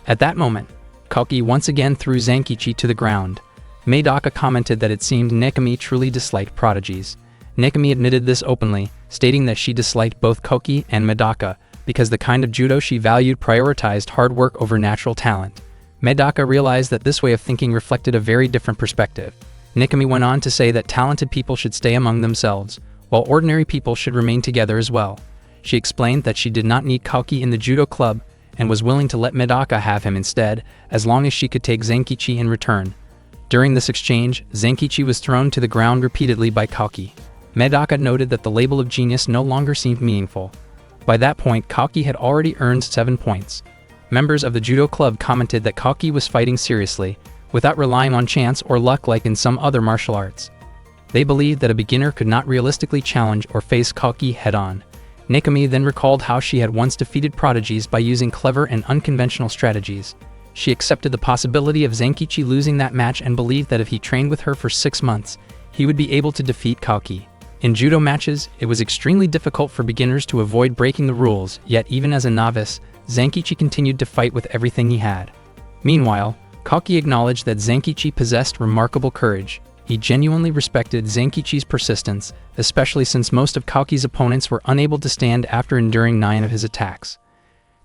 At that moment, Kaoki once again threw Zenkichi to the ground. Medaka commented that it seemed Nakomi truly disliked prodigies. Nakomi admitted this openly, stating that she disliked both Kaoki and Medaka because the kind of judo she valued prioritized hard work over natural talent. Medaka realized that this way of thinking reflected a very different perspective. Nakomi went on to say that talented people should stay among themselves, while ordinary people should remain together as well. She explained that she did not need Kaoki in the judo club and was willing to let Medaka have him instead, as long as she could take Zenkichi in return. During this exchange, Zenkichi was thrown to the ground repeatedly by Kaoki. Medaka noted that the label of genius no longer seemed meaningful. By that point, Kaoki had already earned 7 points. Members of the judo club commented that Kaoki was fighting seriously, without relying on chance or luck like in some other martial arts. They believed that a beginner could not realistically challenge or face Kaoki head-on. Nakomi then recalled how she had once defeated prodigies by using clever and unconventional strategies. She accepted the possibility of Zenkichi losing that match and believed that if he trained with her for 6 months, he would be able to defeat Kaoki. In judo matches, it was extremely difficult for beginners to avoid breaking the rules, yet even as a novice, Zenkichi continued to fight with everything he had. Meanwhile, Kaoki acknowledged that Zenkichi possessed remarkable courage. He genuinely respected Zenkichi's persistence, especially since most of Kaoki's opponents were unable to stand after enduring 9 of his attacks.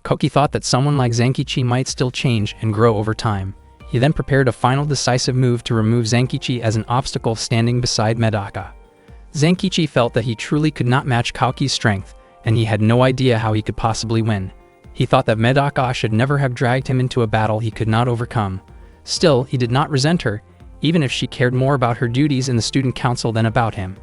Kaoki thought that someone like Zenkichi might still change and grow over time. He then prepared a final decisive move to remove Zenkichi as an obstacle standing beside Medaka. Zenkichi felt that he truly could not match Kaoki's strength, and he had no idea how he could possibly win. He thought that Medaka should never have dragged him into a battle he could not overcome. Still, he did not resent her, even if she cared more about her duties in the student council than about him.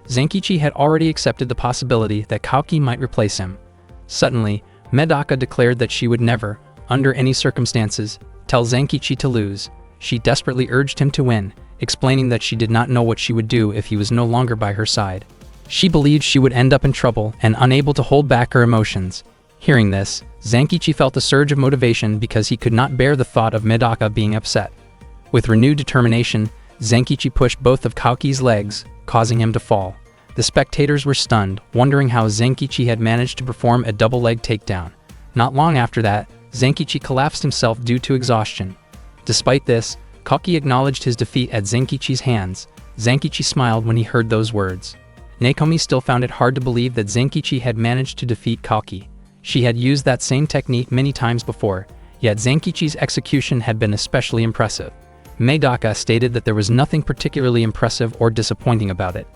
Zenkichi had already accepted the possibility that Kaoki might replace him. Suddenly, Medaka declared that she would never, under any circumstances, tell Zenkichi to lose. she desperately urged him to win, explaining that she did not know what she would do if he was no longer by her side. She believed she would end up in trouble and unable to hold back her emotions. Hearing this, Zankichi felt a surge of motivation because he could not bear the thought of Medaka being upset. With renewed determination, Zankichi pushed both of Kaoki's legs, causing him to fall. The spectators were stunned, wondering how Zankichi had managed to perform a double leg takedown. Not long after that, Zankichi collapsed himself due to exhaustion. Despite this, Kaoki acknowledged his defeat at Zankichi's hands. Zankichi smiled when he heard those words. Nakomi still found it hard to believe that Zankichi had managed to defeat Kaoki. She had used that same technique many times before, yet Zankichi's execution had been especially impressive. Medaka stated that there was nothing particularly impressive or disappointing about it,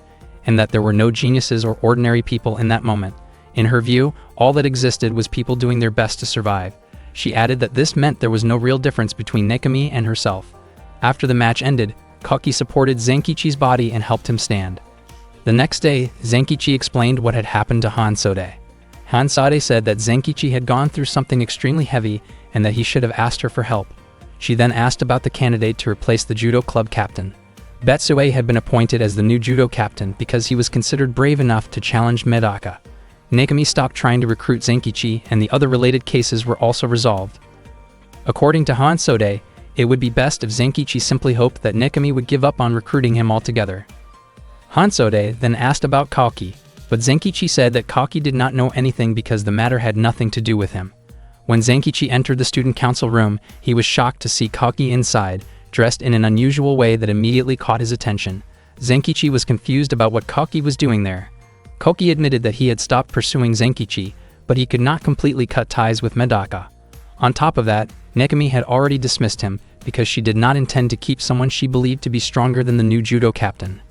and that there were no geniuses or ordinary people in that moment. In her view, all that existed was people doing their best to survive. She added that this meant there was no real difference between Nakomi and herself. After the match ended, Kaoki supported Zankichi's body and helped him stand. The next day, Zankichi explained what had happened to Hansode. Hansode said that Zankichi had gone through something extremely heavy and that he should have asked her for help. She then asked about the candidate to replace the judo club captain. Betsue had been appointed as the new judo captain because he was considered brave enough to challenge Medaka. Nakomi stopped trying to recruit Zankichi, and the other related cases were also resolved. According to Hansode, it would be best if Zankichi simply hoped that Nakomi would give up on recruiting him altogether. Hansode then asked about Kaoki, but Zankichi said that Kaoki did not know anything because the matter had nothing to do with him. When Zankichi entered the student council room, he was shocked to see Kaoki inside, dressed in an unusual way that immediately caught his attention. Zankichi was confused about what Kaoki was doing there. Kaoki admitted that he had stopped pursuing Zankichi, but he could not completely cut ties with Medaka. On top of that, Nakomi had already dismissed him because she did not intend to keep someone she believed to be stronger than the new judo captain.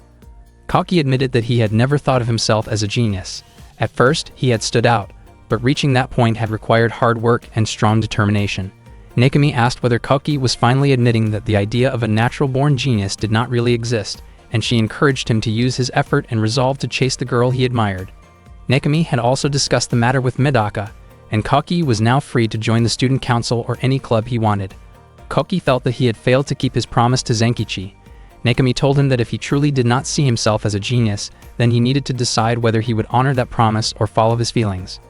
Kaoki admitted that he had never thought of himself as a genius. At first, he had stood out, but reaching that point had required hard work and strong determination. Nakomi asked whether Kaoki was finally admitting that the idea of a natural-born genius did not really exist, and she encouraged him to use his effort and resolve to chase the girl he admired. Nakomi had also discussed the matter with Medaka, and Kaoki was now free to join the student council or any club he wanted. Kaoki felt that he had failed to keep his promise to Zankichi. Nakomi told him that if he truly did not see himself as a genius, then he needed to decide whether he would honor that promise or follow his feelings.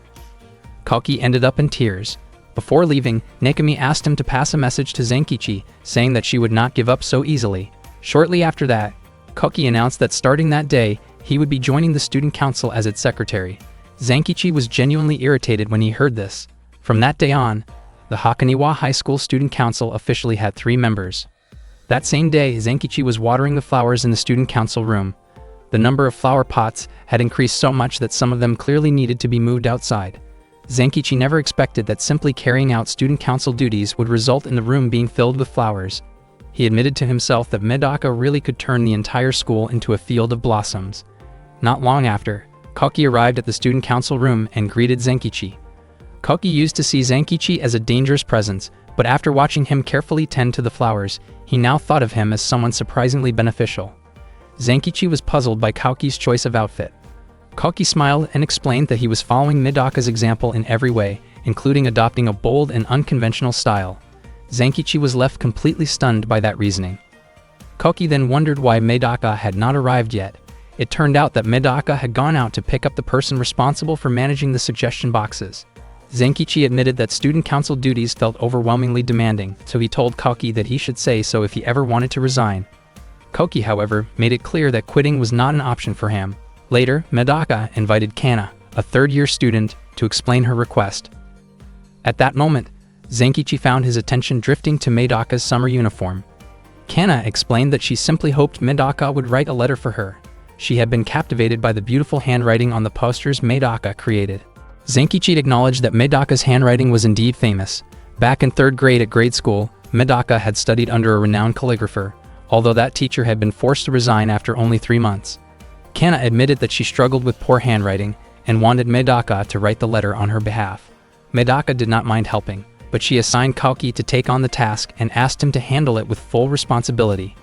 Kaoki ended up in tears. Before leaving, Nakomi asked him to pass a message to Zankichi, saying that she would not give up so easily. Shortly after that, Kaoki announced that starting that day, he would be joining the student council as its secretary. Zankichi was genuinely irritated when he heard this. From that day on, the Hakoniwa High School Student Council officially had 3 members. That same day, Zankichi was watering the flowers in the student council room. The number of flower pots had increased so much that some of them clearly needed to be moved outside. Zankichi never expected that simply carrying out student council duties would result in the room being filled with flowers. He admitted to himself that Medaka really could turn the entire school into a field of blossoms. Not long after, Kaoki arrived at the student council room and greeted Zankichi. Kaoki used to see Zankichi as a dangerous presence, but after watching him carefully tend to the flowers, he now thought of him as someone surprisingly beneficial. Zankichi was puzzled by Kaoki's choice of outfit. Kaoki smiled and explained that he was following Medaka's example in every way, including adopting a bold and unconventional style. Zankichi was left completely stunned by that reasoning. Kaoki then wondered why Medaka had not arrived yet. It turned out that Medaka had gone out to pick up the person responsible for managing the suggestion boxes. Zankichi admitted that student council duties felt overwhelmingly demanding, so he told Kaoki that he should say so if he ever wanted to resign. Kaoki, however, made it clear that quitting was not an option for him. Later, Medaka invited Kana, a third-year student, to explain her request. At that moment, Zankichi found his attention drifting to Medaka's summer uniform. Kana explained that she simply hoped Medaka would write a letter for her. She had been captivated by the beautiful handwriting on the posters Medaka created. Zankichi acknowledged that Medaka's handwriting was indeed famous. Back in 3rd grade at grade school, Medaka had studied under a renowned calligrapher, although that teacher had been forced to resign after only 3 months. Kana admitted that she struggled with poor handwriting and wanted Medaka to write the letter on her behalf. Medaka did not mind helping, but she assigned Kaoki to take on the task and asked him to handle it with full responsibility.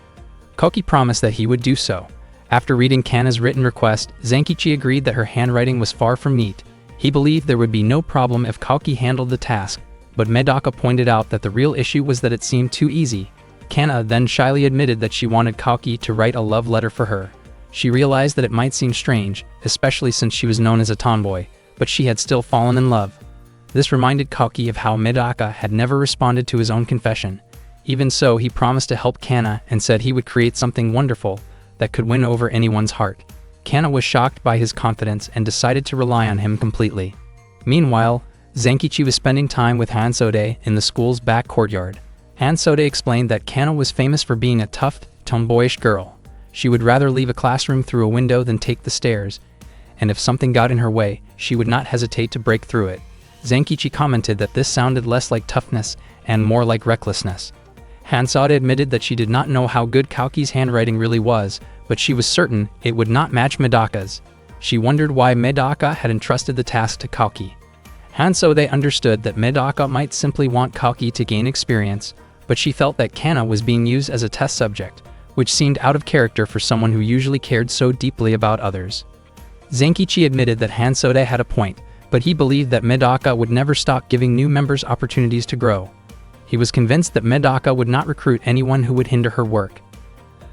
Kaoki promised that he would do so. After reading Kana's written request, Zankichi agreed that her handwriting was far from neat. He believed there would be no problem if Kaoki handled the task, but Medaka pointed out that the real issue was that it seemed too easy. Kana then shyly admitted that she wanted Kalki to write a love letter for her. She realized that it might seem strange, especially since she was known as a tomboy, but she had still fallen in love. This reminded Kalki of how Medaka had never responded to his own confession. Even so, he promised to help Kana and said he would create something wonderful that could win over anyone's heart. Kana was shocked by his confidence and decided to rely on him completely. Meanwhile, Zenkichi was spending time with Hansode in the school's back courtyard. Hansode explained that Kana was famous for being a tough, tomboyish girl. She would rather leave a classroom through a window than take the stairs, and if something got in her way, she would not hesitate to break through it. Zenkichi commented that this sounded less like toughness and more like recklessness. Hansode admitted that she did not know how good Kalki's handwriting really was, but she was certain it would not match Medaka's. She wondered why Medaka had entrusted the task to Kalki. Hansode understood that Medaka might simply want Kalki to gain experience, but she felt that Kana was being used as a test subject, which seemed out of character for someone who usually cared so deeply about others. Zenkichi admitted that Hansode had a point, but he believed that Medaka would never stop giving new members opportunities to grow. He was convinced that Medaka would not recruit anyone who would hinder her work.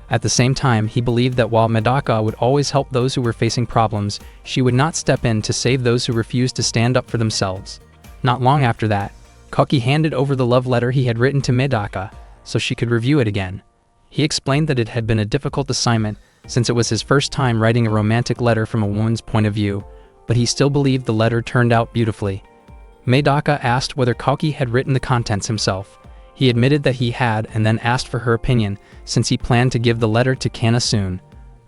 At the same time, he believed that while Medaka would always help those who were facing problems, she would not step in to save those who refused to stand up for themselves. Not long after that, Kalki handed over the love letter he had written to Medaka, so she could review it again. He explained that it had been a difficult assignment, since it was his first time writing a romantic letter from a woman's point of view, but he still believed the letter turned out beautifully. Medaka asked whether Kalki had written the contents himself. He admitted that he had and then asked for her opinion, since he planned to give the letter to Kana soon.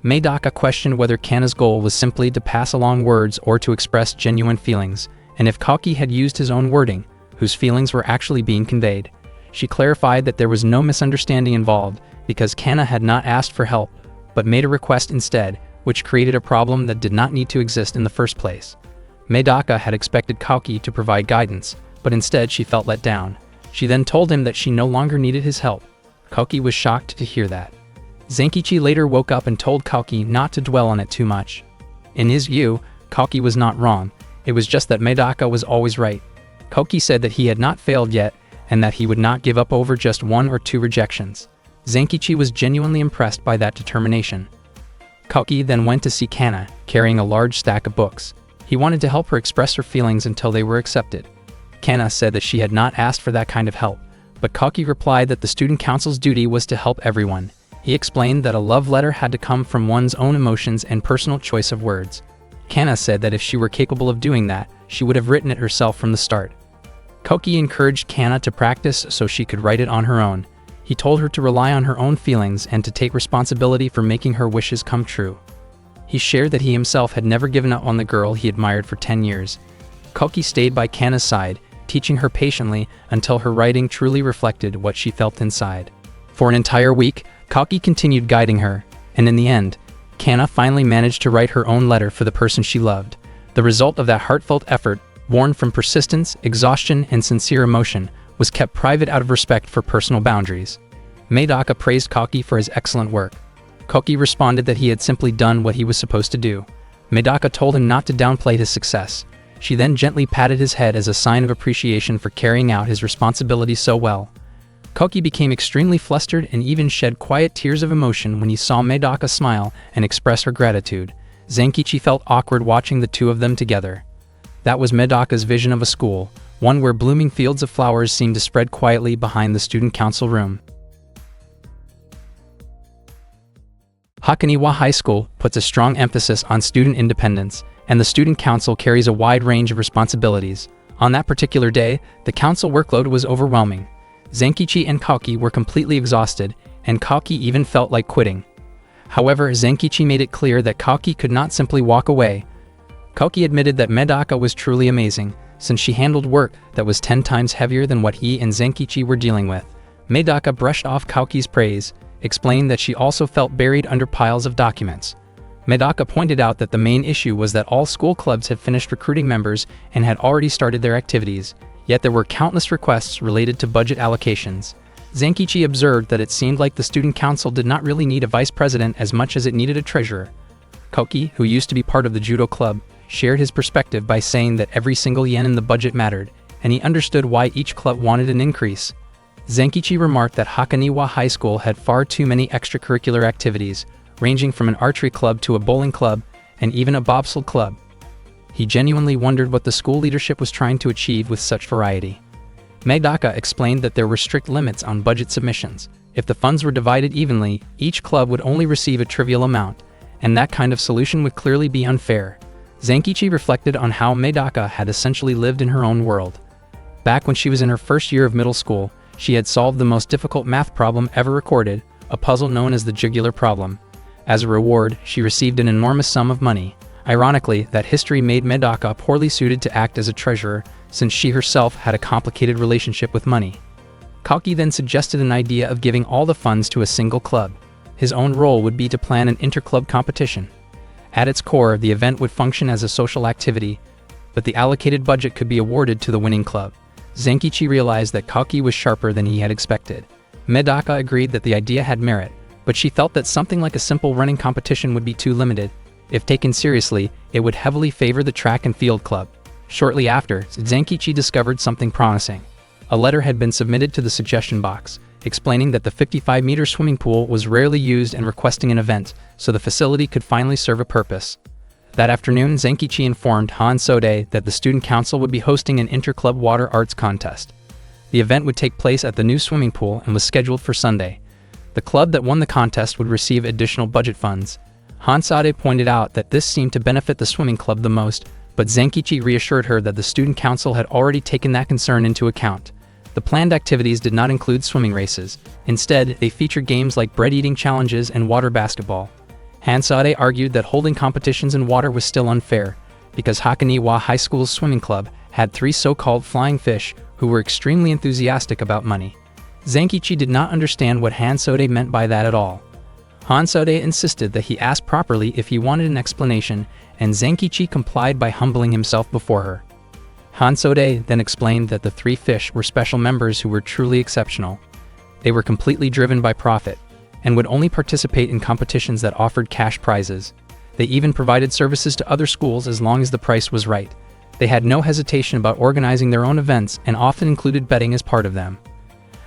Medaka questioned whether Kana's goal was simply to pass along words or to express genuine feelings, and if Kalki had used his own wording, whose feelings were actually being conveyed. She clarified that there was no misunderstanding involved, because Kana had not asked for help, but made a request instead, which created a problem that did not need to exist in the first place. Medaka had expected Kalki to provide guidance, but instead she felt let down. She then told him that she no longer needed his help. Kalki was shocked to hear that. Zenkichi later woke up and told Kalki not to dwell on it too much. In his view, Kalki was not wrong, it was just that Medaka was always right. Kalki said that he had not failed yet, and that he would not give up over just 1 or 2 rejections. Zenkichi was genuinely impressed by that determination. Kalki then went to see Kana, carrying a large stack of books. He wanted to help her express her feelings until they were accepted. Kana said that she had not asked for that kind of help, but Kalki replied that the student council's duty was to help everyone. He explained that a love letter had to come from one's own emotions and personal choice of words. Kana said that if she were capable of doing that, she would have written it herself from the start. Kalki encouraged Kana to practice so she could write it on her own. He told her to rely on her own feelings and to take responsibility for making her wishes come true. He shared that he himself had never given up on the girl he admired for 10 years. Kalki stayed by Kana's side, teaching her patiently until her writing truly reflected what she felt inside. For an entire week, Kalki continued guiding her, and in the end, Kana finally managed to write her own letter for the person she loved. The result of that heartfelt effort, born from persistence, exhaustion, and sincere emotion, was kept private out of respect for personal boundaries. Medaka praised Kalki for his excellent work. Kalki responded that he had simply done what he was supposed to do. Medaka told him not to downplay his success. She then gently patted his head as a sign of appreciation for carrying out his responsibilities so well. Kalki became extremely flustered and even shed quiet tears of emotion when he saw Medaka smile and express her gratitude. Zenkichi felt awkward watching the two of them together. That was Medaka's vision of a school, one where blooming fields of flowers seemed to spread quietly behind the student council room. Hakoniwa High School puts a strong emphasis on student independence, and the student council carries a wide range of responsibilities. On that particular day, the council workload was overwhelming. Zenkichi and Kalki were completely exhausted, and Kalki even felt like quitting. However, Zenkichi made it clear that Kalki could not simply walk away. Kalki admitted that Medaka was truly amazing, since she handled work that was 10 times heavier than what he and Zenkichi were dealing with. Medaka brushed off Kalki's praise, explaining that she also felt buried under piles of documents. Medaka pointed out that the main issue was that all school clubs had finished recruiting members and had already started their activities, yet there were countless requests related to budget allocations. Zenkichi observed that it seemed like the student council did not really need a vice president as much as it needed a treasurer. Kalki, who used to be part of the judo club, shared his perspective by saying that every single yen in the budget mattered, and he understood why each club wanted an increase. Zenkichi remarked that Hakoniwa High School had far too many extracurricular activities, ranging from an archery club to a bowling club and even a bobsled club. He genuinely wondered what the school leadership was trying to achieve with such variety. Medaka explained that there were strict limits on budget submissions. If the funds were divided evenly, each club would only receive a trivial amount, and that kind of solution would clearly be unfair. Zenkichi reflected on how Medaka had essentially lived in her own world. Back when she was in her first year of middle school, she had solved the most difficult math problem ever recorded, a puzzle known as the jugular problem. As a reward, she received an enormous sum of money. Ironically, that history made Medaka poorly suited to act as a treasurer, since she herself had a complicated relationship with money. Kalki then suggested an idea of giving all the funds to a single club. His own role would be to plan an inter-club competition. At its core, the event would function as a social activity, but the allocated budget could be awarded to the winning club. Zenkichi realized that Kalki was sharper than he had expected. Medaka agreed that the idea had merit, but she felt that something like a simple running competition would be too limited. If taken seriously, it would heavily favor the track and field club. Shortly after, Zenkichi discovered something promising. A letter had been submitted to the suggestion box, explaining that the 55-meter swimming pool was rarely used and requesting an event, so the facility could finally serve a purpose. That afternoon, Zenkichi informed Hansode that the student council would be hosting an inter-club water arts contest. The event would take place at the new swimming pool and was scheduled for Sunday. The club that won the contest would receive additional budget funds. Hansode pointed out that this seemed to benefit the swimming club the most, but Zenkichi reassured her that the student council had already taken that concern into account. The planned activities did not include swimming races. Instead, they featured games like bread-eating challenges and water basketball. Hansode argued that holding competitions in water was still unfair, because Hakoniwa High School's swimming club had 3 so-called flying fish who were extremely enthusiastic about money. Zenkichi did not understand what Hansode meant by that at all. Hansode insisted that he ask properly if he wanted an explanation, and Zenkichi complied by humbling himself before her. Hansode then explained that the 3 fish were special members who were truly exceptional. They were completely driven by profit, and would only participate in competitions that offered cash prizes. They even provided services to other schools as long as the price was right. They had no hesitation about organizing their own events and often included betting as part of them.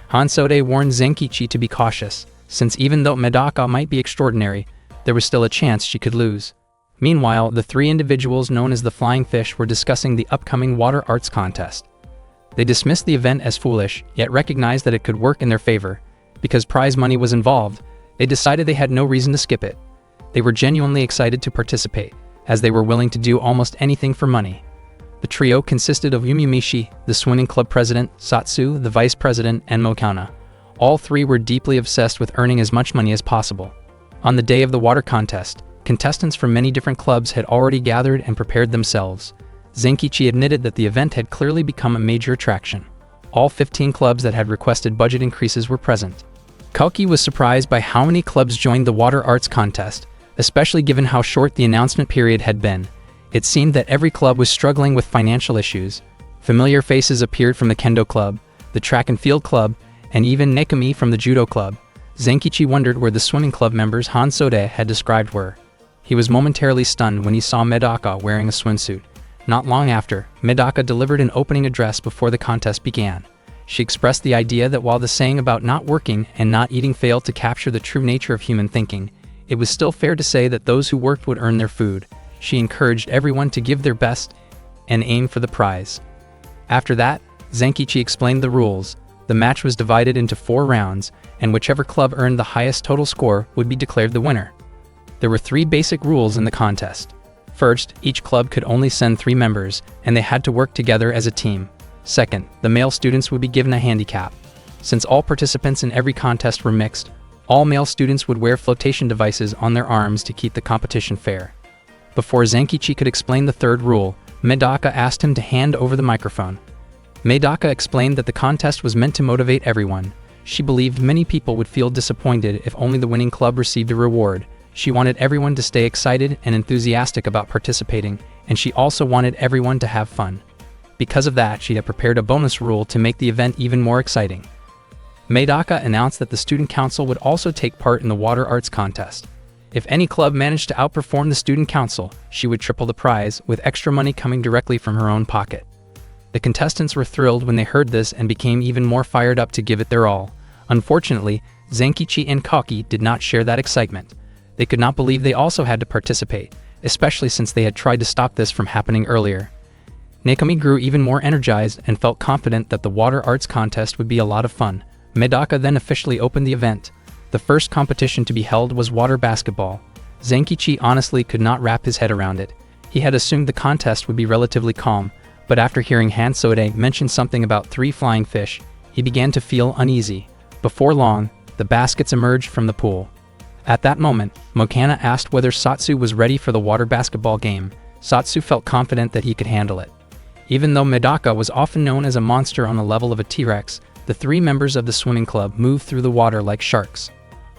Hansode warned Zenkichi to be cautious, since even though Medaka might be extraordinary, there was still a chance she could lose. Meanwhile, the 3 individuals known as the Flying Fish were discussing the upcoming water arts contest. They dismissed the event as foolish, yet recognized that it could work in their favor. Because prize money was involved, they decided they had no reason to skip it. They were genuinely excited to participate, as they were willing to do almost anything for money. The trio consisted of Yumimishi, the swimming club president, Satsu, the vice president, and Mokana. All 3 were deeply obsessed with earning as much money as possible. On the day of the water contest, contestants from many different clubs had already gathered and prepared themselves. Zenkichi admitted that the event had clearly become a major attraction. All 15 clubs that had requested budget increases were present. Kalki was surprised by how many clubs joined the water arts contest, especially given how short the announcement period had been. It seemed that every club was struggling with financial issues. Familiar faces appeared from the Kendo Club, the Track and Field Club, and even Nekami from the Judo Club. Zenkichi wondered where the swimming club members Hansode had described were. He was momentarily stunned when he saw Medaka wearing a swimsuit. Not long after, Medaka delivered an opening address before the contest began. She expressed the idea that while the saying about not working and not eating failed to capture the true nature of human thinking, it was still fair to say that those who worked would earn their food. She encouraged everyone to give their best and aim for the prize. After that, Zenkichi explained the rules. The match was divided into 4 rounds, and whichever club earned the highest total score would be declared the winner. There were 3 basic rules in the contest. First, each club could only send 3 members, and they had to work together as a team. Second, the male students would be given a handicap. Since all participants in every contest were mixed, all male students would wear flotation devices on their arms to keep the competition fair. Before Zenkichi could explain the 3rd rule, Medaka asked him to hand over the microphone. Medaka explained that the contest was meant to motivate everyone. She believed many people would feel disappointed if only the winning club received a reward. She wanted everyone to stay excited and enthusiastic about participating, and she also wanted everyone to have fun. Because of that, she had prepared a bonus rule to make the event even more exciting. Medaka announced that the student council would also take part in the water arts contest. If any club managed to outperform the student council, she would triple the prize, with extra money coming directly from her own pocket. The contestants were thrilled when they heard this and became even more fired up to give it their all. Unfortunately, Zenkichi and Kaki did not share that excitement. They could not believe they also had to participate, especially since they had tried to stop this from happening earlier. Nekami grew even more energized and felt confident that the water arts contest would be a lot of fun. Medaka then officially opened the event. The first competition to be held was water basketball. Zenkichi honestly could not wrap his head around it. He had assumed the contest would be relatively calm, but after hearing Hansode mention something about 3 flying fish, he began to feel uneasy. Before long, the baskets emerged from the pool. At that moment, Mokana asked whether Satsu was ready for the water basketball game. Satsu felt confident that he could handle it. Even though Medaka was often known as a monster on the level of a T-Rex, the 3 members of the swimming club moved through the water like sharks.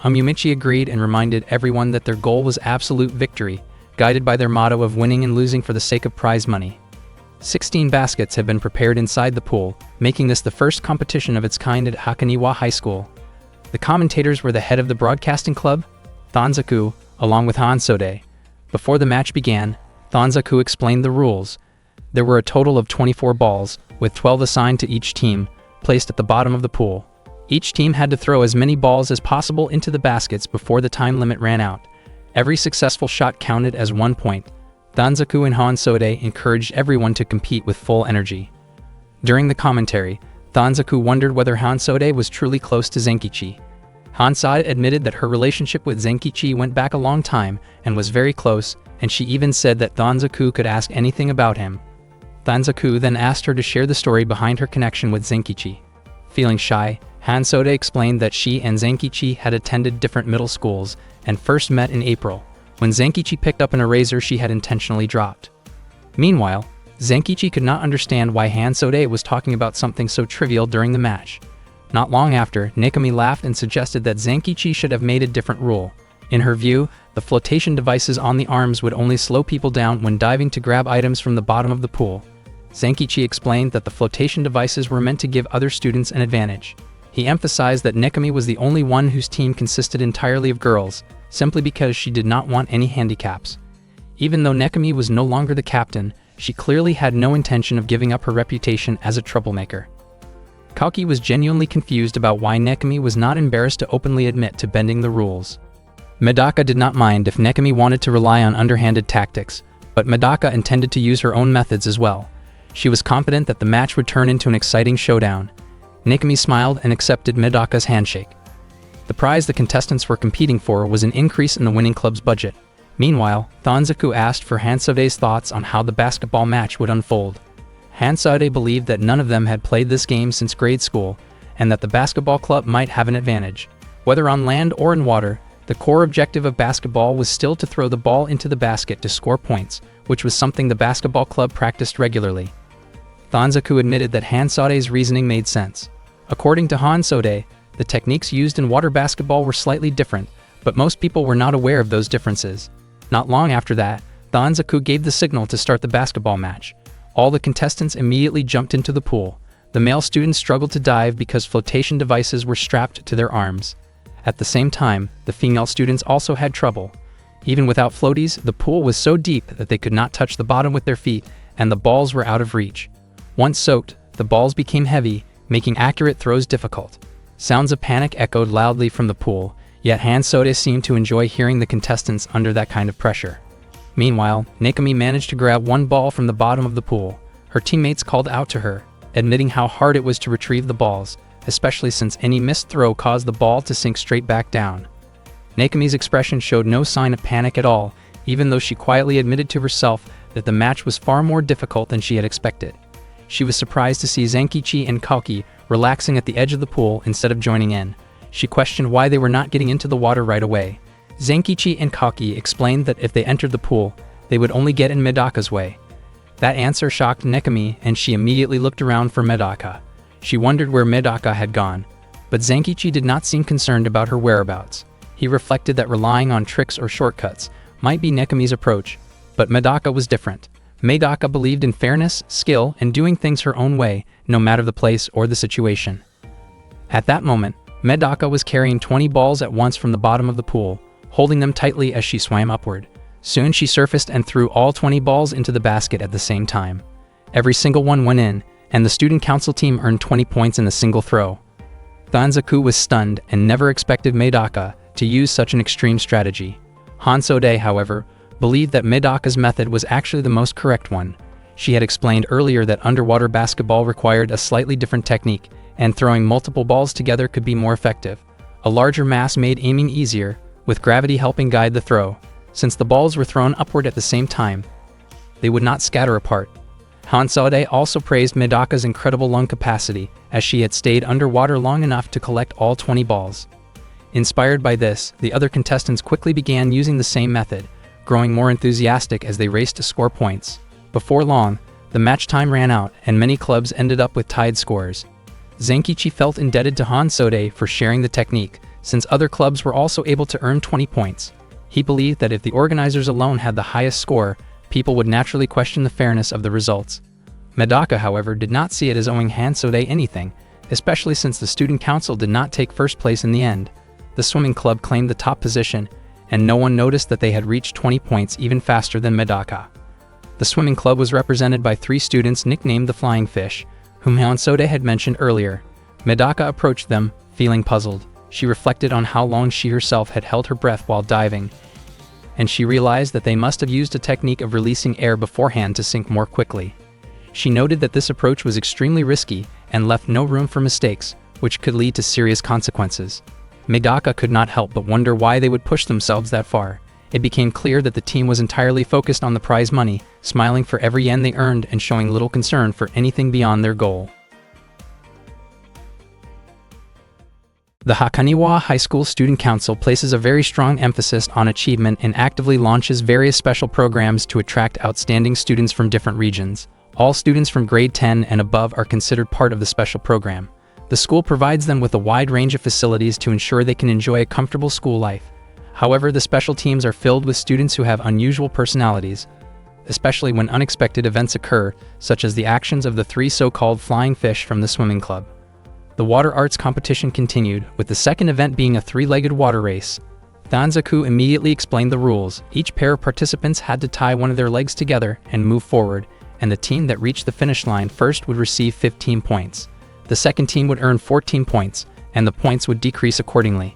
Yumichi agreed and reminded everyone that their goal was absolute victory, guided by their motto of winning and losing for the sake of prize money. 16 baskets have been prepared inside the pool, making this the first competition of its kind at Hakoniwa High School. The commentators were the head of the broadcasting club, Thonzaku, along with Hansode. Before the match began, Thonzaku explained the rules. There were a total of 24 balls, with 12 assigned to each team, placed at the bottom of the pool. Each team had to throw as many balls as possible into the baskets before the time limit ran out. Every successful shot counted as 1 point. Thonzaku and Hansode encouraged everyone to compete with full energy. During the commentary, Thonzaku wondered whether Hansode was truly close to Zenkichi. Hansode admitted that her relationship with Zenkichi went back a long time and was very close, and she even said that Thonzaku could ask anything about him. Thonzaku then asked her to share the story behind her connection with Zenkichi. Feeling shy, Hansode explained that she and Zenkichi had attended different middle schools and first met in April, when Zenkichi picked up an eraser she had intentionally dropped. Meanwhile, Zenkichi could not understand why Hansode was talking about something so trivial during the match. Not long after, Nekami laughed and suggested that Zenkichi should have made a different rule. In her view, the flotation devices on the arms would only slow people down when diving to grab items from the bottom of the pool. Zenkichi explained that the flotation devices were meant to give other students an advantage. He emphasized that Nekami was the only one whose team consisted entirely of girls, simply because she did not want any handicaps. Even though Nekami was no longer the captain, she clearly had no intention of giving up her reputation as a troublemaker. Kaki was genuinely confused about why Nekami was not embarrassed to openly admit to bending the rules. Medaka did not mind if Nekami wanted to rely on underhanded tactics, but Medaka intended to use her own methods as well. She was confident that the match would turn into an exciting showdown. Nekami smiled and accepted Medaka's handshake. The prize the contestants were competing for was an increase in the winning club's budget. Meanwhile, Thonzaku asked for Hansode's thoughts on how the basketball match would unfold. Hansode believed that none of them had played this game since grade school, and that the basketball club might have an advantage. Whether on land or in water, the core objective of basketball was still to throw the ball into the basket to score points, which was something the basketball club practiced regularly. Thonzaku admitted that Hansode's reasoning made sense. According to Hansode, the techniques used in water basketball were slightly different, but most people were not aware of those differences. Not long after that, Thonzaku gave the signal to start the basketball match. All the contestants immediately jumped into the pool. The male students struggled to dive because flotation devices were strapped to their arms. At the same time, the female students also had trouble. Even without floaties, the pool was so deep that they could not touch the bottom with their feet, and the balls were out of reach. Once soaked, the balls became heavy, making accurate throws difficult. Sounds of panic echoed loudly from the pool, yet Hansode seemed to enjoy hearing the contestants under that kind of pressure. Meanwhile, Nekami managed to grab one ball from the bottom of the pool. Her teammates called out to her, admitting how hard it was to retrieve the balls, especially since any missed throw caused the ball to sink straight back down. Nekami's expression showed no sign of panic at all, even though she quietly admitted to herself that the match was far more difficult than she had expected. She was surprised to see Zenkichi and Kaki relaxing at the edge of the pool instead of joining in. She questioned why they were not getting into the water right away. Zenkichi and Kaki explained that if they entered the pool, they would only get in Medaka's way. That answer shocked Nekami, and she immediately looked around for Medaka. She wondered where Medaka had gone, but Zenkichi did not seem concerned about her whereabouts. He reflected that relying on tricks or shortcuts might be Nekami's approach, but Medaka was different. Medaka believed in fairness, skill, and doing things her own way, no matter the place or the situation. At that moment, Medaka was carrying 20 balls at once from the bottom of the pool, holding them tightly as she swam upward. Soon she surfaced and threw all 20 balls into the basket at the same time. Every single one went in, and the student council team earned 20 points in a single throw. Danzaku was stunned and never expected Medaka to use such an extreme strategy. Hansode, however, believed that Medaka's method was actually the most correct one. She had explained earlier that underwater basketball required a slightly different technique, and throwing multiple balls together could be more effective. A larger mass made aiming easier, with gravity helping guide the throw. Since the balls were thrown upward at the same time, they would not scatter apart. Hansode also praised Medaka's incredible lung capacity, as she had stayed underwater long enough to collect all 20 balls. Inspired by this, the other contestants quickly began using the same method, growing more enthusiastic as they raced to score points. Before long, the match time ran out and many clubs ended up with tied scores. Zenkichi felt indebted to Hansode for sharing the technique, since other clubs were also able to earn 20 points. He believed that if the organizers alone had the highest score, people would naturally question the fairness of the results. Medaka, however, did not see it as owing Hansode anything, especially since the student council did not take first place in the end. The swimming club claimed the top position, and no one noticed that they had reached 20 points even faster than Medaka. The swimming club was represented by 3 students nicknamed the Flying Fish, whom Hansode had mentioned earlier. Medaka approached them, feeling puzzled. She reflected on how long she herself had held her breath while diving, and she realized that they must have used a technique of releasing air beforehand to sink more quickly. She noted that this approach was extremely risky and left no room for mistakes, which could lead to serious consequences. Medaka could not help but wonder why they would push themselves that far. It became clear that the team was entirely focused on the prize money, smiling for every yen they earned and showing little concern for anything beyond their goal. The Hakaniwa High School Student Council places a very strong emphasis on achievement and actively launches various special programs to attract outstanding students from different regions. All students from grade 10 and above are considered part of the special program. The school provides them with a wide range of facilities to ensure they can enjoy a comfortable school life. However, the special teams are filled with students who have unusual personalities, especially when unexpected events occur, such as the actions of the 3 so-called flying fish from the swimming club. The water arts competition continued, with the second event being a 3-legged water race. Danzaku immediately explained the rules. Each pair of participants had to tie one of their legs together and move forward, and the team that reached the finish line first would receive 15 points. The second team would earn 14 points, and the points would decrease accordingly.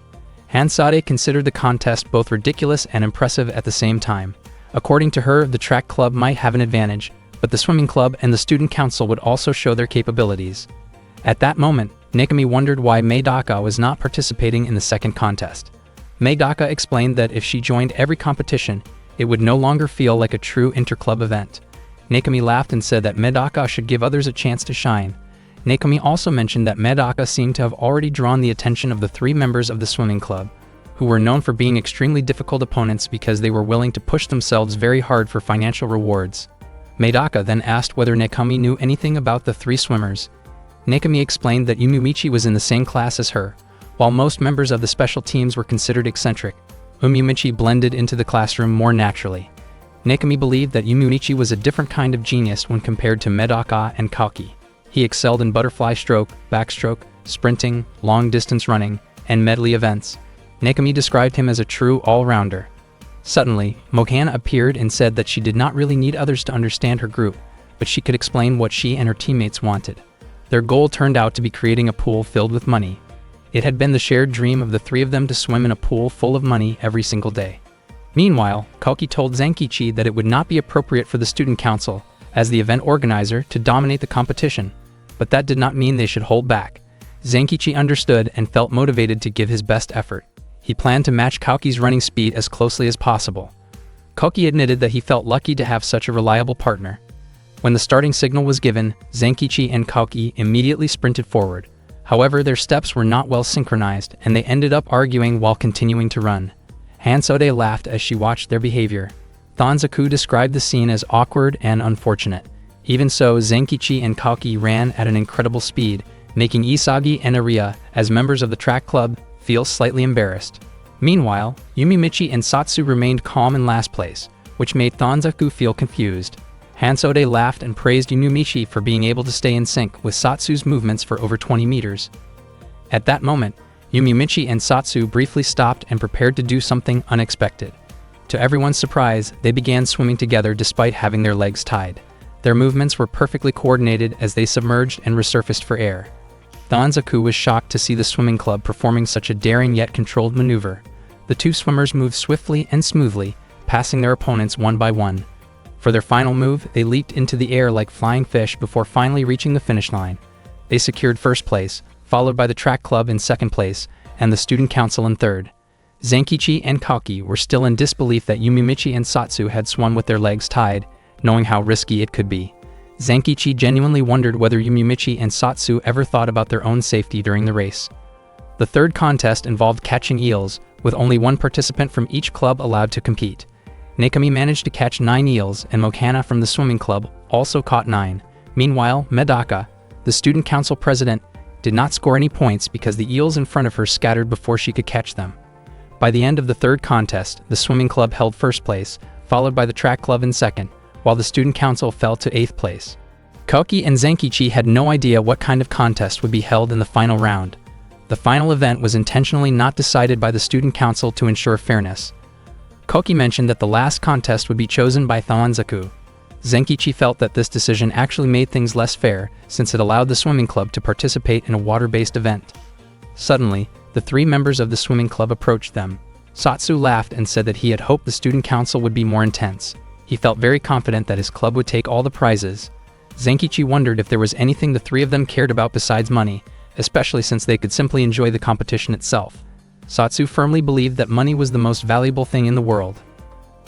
Hansode considered the contest both ridiculous and impressive at the same time. According to her, the track club might have an advantage, but the swimming club and the student council would also show their capabilities. At that moment, Nekami wondered why Medaka was not participating in the second contest. Medaka explained that if she joined every competition, it would no longer feel like a true interclub event. Nekami laughed and said that Medaka should give others a chance to shine. Nekami also mentioned that Medaka seemed to have already drawn the attention of the 3 members of the swimming club, who were known for being extremely difficult opponents because they were willing to push themselves very hard for financial rewards. Medaka then asked whether Nekami knew anything about the 3 swimmers. Nekami explained that Umiumichi was in the same class as her. While most members of the special teams were considered eccentric, Umiumichi blended into the classroom more naturally. Nekami believed that Umiumichi was a different kind of genius when compared to Medaka and Kaoki. He excelled in butterfly stroke, backstroke, sprinting, long-distance running, and medley events. Nekami described him as a true all-rounder. Suddenly, Mohana appeared and said that she did not really need others to understand her group, but she could explain what she and her teammates wanted. Their goal turned out to be creating a pool filled with money. It had been the shared dream of the 3 of them to swim in a pool full of money every single day. Meanwhile, Kaoki told Zenkichi that it would not be appropriate for the student council, as the event organizer, to dominate the competition, but that did not mean they should hold back. Zenkichi understood and felt motivated to give his best effort. He planned to match Kaoki's running speed as closely as possible. Kaoki admitted that he felt lucky to have such a reliable partner. When the starting signal was given, Zenkichi and Kaoki immediately sprinted forward. However, their steps were not well synchronized, and they ended up arguing while continuing to run. Hansode laughed as she watched their behavior. Danzaku described the scene as awkward and unfortunate. Even so, Zenkichi and Kaoki ran at an incredible speed, making Isagi and Ariya, as members of the track club, feel slightly embarrassed. Meanwhile, Umiumichi and Satsu remained calm in last place, which made Danzaku feel confused. Hansode laughed and praised Umiumichi for being able to stay in sync with Satsu's movements for over 20 meters. At that moment, Umiumichi and Satsu briefly stopped and prepared to do something unexpected. To everyone's surprise, they began swimming together despite having their legs tied. Their movements were perfectly coordinated as they submerged and resurfaced for air. Danzaku was shocked to see the swimming club performing such a daring yet controlled maneuver. The two swimmers moved swiftly and smoothly, passing their opponents one by one. For their final move, they leaped into the air like flying fish before finally reaching the finish line. They secured first place, followed by the track club in second place, and the student council in third. Zenkichi and Koki were still in disbelief that Yumimichi and Satsu had swum with their legs tied, knowing how risky it could be. Zenkichi genuinely wondered whether Yumimichi and Satsu ever thought about their own safety during the race. The third contest involved catching eels, with only one participant from each club allowed to compete. Nakami managed to catch 9 eels, and Mokana from the swimming club also caught 9. Meanwhile, Medaka, the student council president, did not score any points because the eels in front of her scattered before she could catch them. By the end of the third contest, the swimming club held first place, followed by the track club in second, while the student council fell to 8th place. Koki and Zenkichi had no idea what kind of contest would be held in the final round. The final event was intentionally not decided by the student council to ensure fairness. Koki mentioned that the last contest would be chosen by Danzaku. Zenkichi felt that this decision actually made things less fair, since it allowed the swimming club to participate in a water-based event. Suddenly, the 3 members of the swimming club approached them. Satsu laughed and said that he had hoped the student council would be more intense. He felt very confident that his club would take all the prizes. Zenkichi wondered if there was anything the 3 of them cared about besides money, especially since they could simply enjoy the competition itself. Satsu firmly believed that money was the most valuable thing in the world.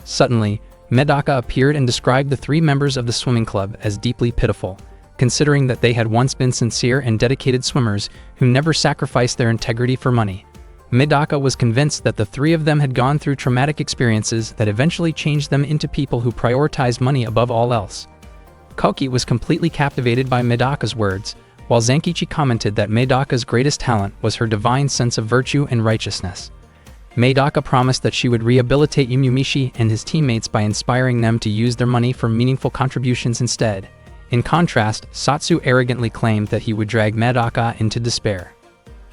Suddenly, Medaka appeared and described the 3 members of the swimming club as deeply pitiful, considering that they had once been sincere and dedicated swimmers who never sacrificed their integrity for money. Medaka was convinced that the 3 of them had gone through traumatic experiences that eventually changed them into people who prioritized money above all else. Koki was completely captivated by Medaka's words, while Zenkichi commented that Medaka's greatest talent was her divine sense of virtue and righteousness. Medaka promised that she would rehabilitate Yumimichi and his teammates by inspiring them to use their money for meaningful contributions instead. In contrast, Satsu arrogantly claimed that he would drag Medaka into despair.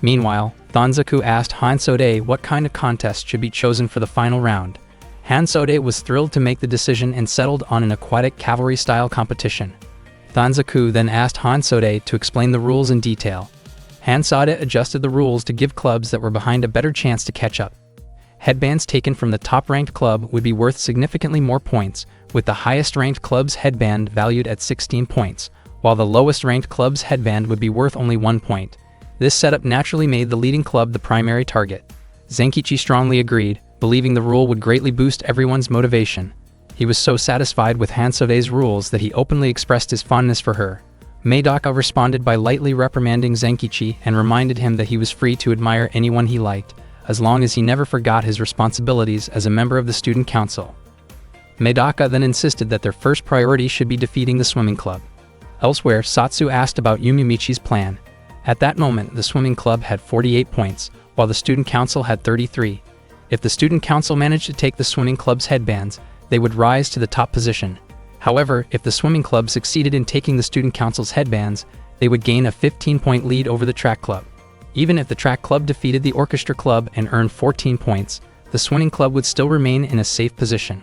Meanwhile, Danzaku asked Hansode what kind of contest should be chosen for the final round. Hansode was thrilled to make the decision and settled on an aquatic cavalry-style competition. Danzaku then asked Hansode to explain the rules in detail. Hansode adjusted the rules to give clubs that were behind a better chance to catch up. Headbands taken from the top-ranked club would be worth significantly more points, with the highest-ranked club's headband valued at 16 points, while the lowest-ranked club's headband would be worth only 1 point. This setup naturally made the leading club the primary target. Zenkichi strongly agreed, believing the rule would greatly boost everyone's motivation. He was so satisfied with Hansode's rules that he openly expressed his fondness for her. Medaka responded by lightly reprimanding Zenkichi and reminded him that he was free to admire anyone he liked, as long as he never forgot his responsibilities as a member of the student council. Medaka then insisted that their first priority should be defeating the swimming club. Elsewhere, Satsu asked about Yumimichi's plan. At that moment, the swimming club had 48 points, while the student council had 33. If the student council managed to take the swimming club's headbands, they would rise to the top position. However, if the swimming club succeeded in taking the student council's headbands, they would gain a 15-point lead over the track club. Even if the track club defeated the orchestra club and earned 14 points, the swimming club would still remain in a safe position.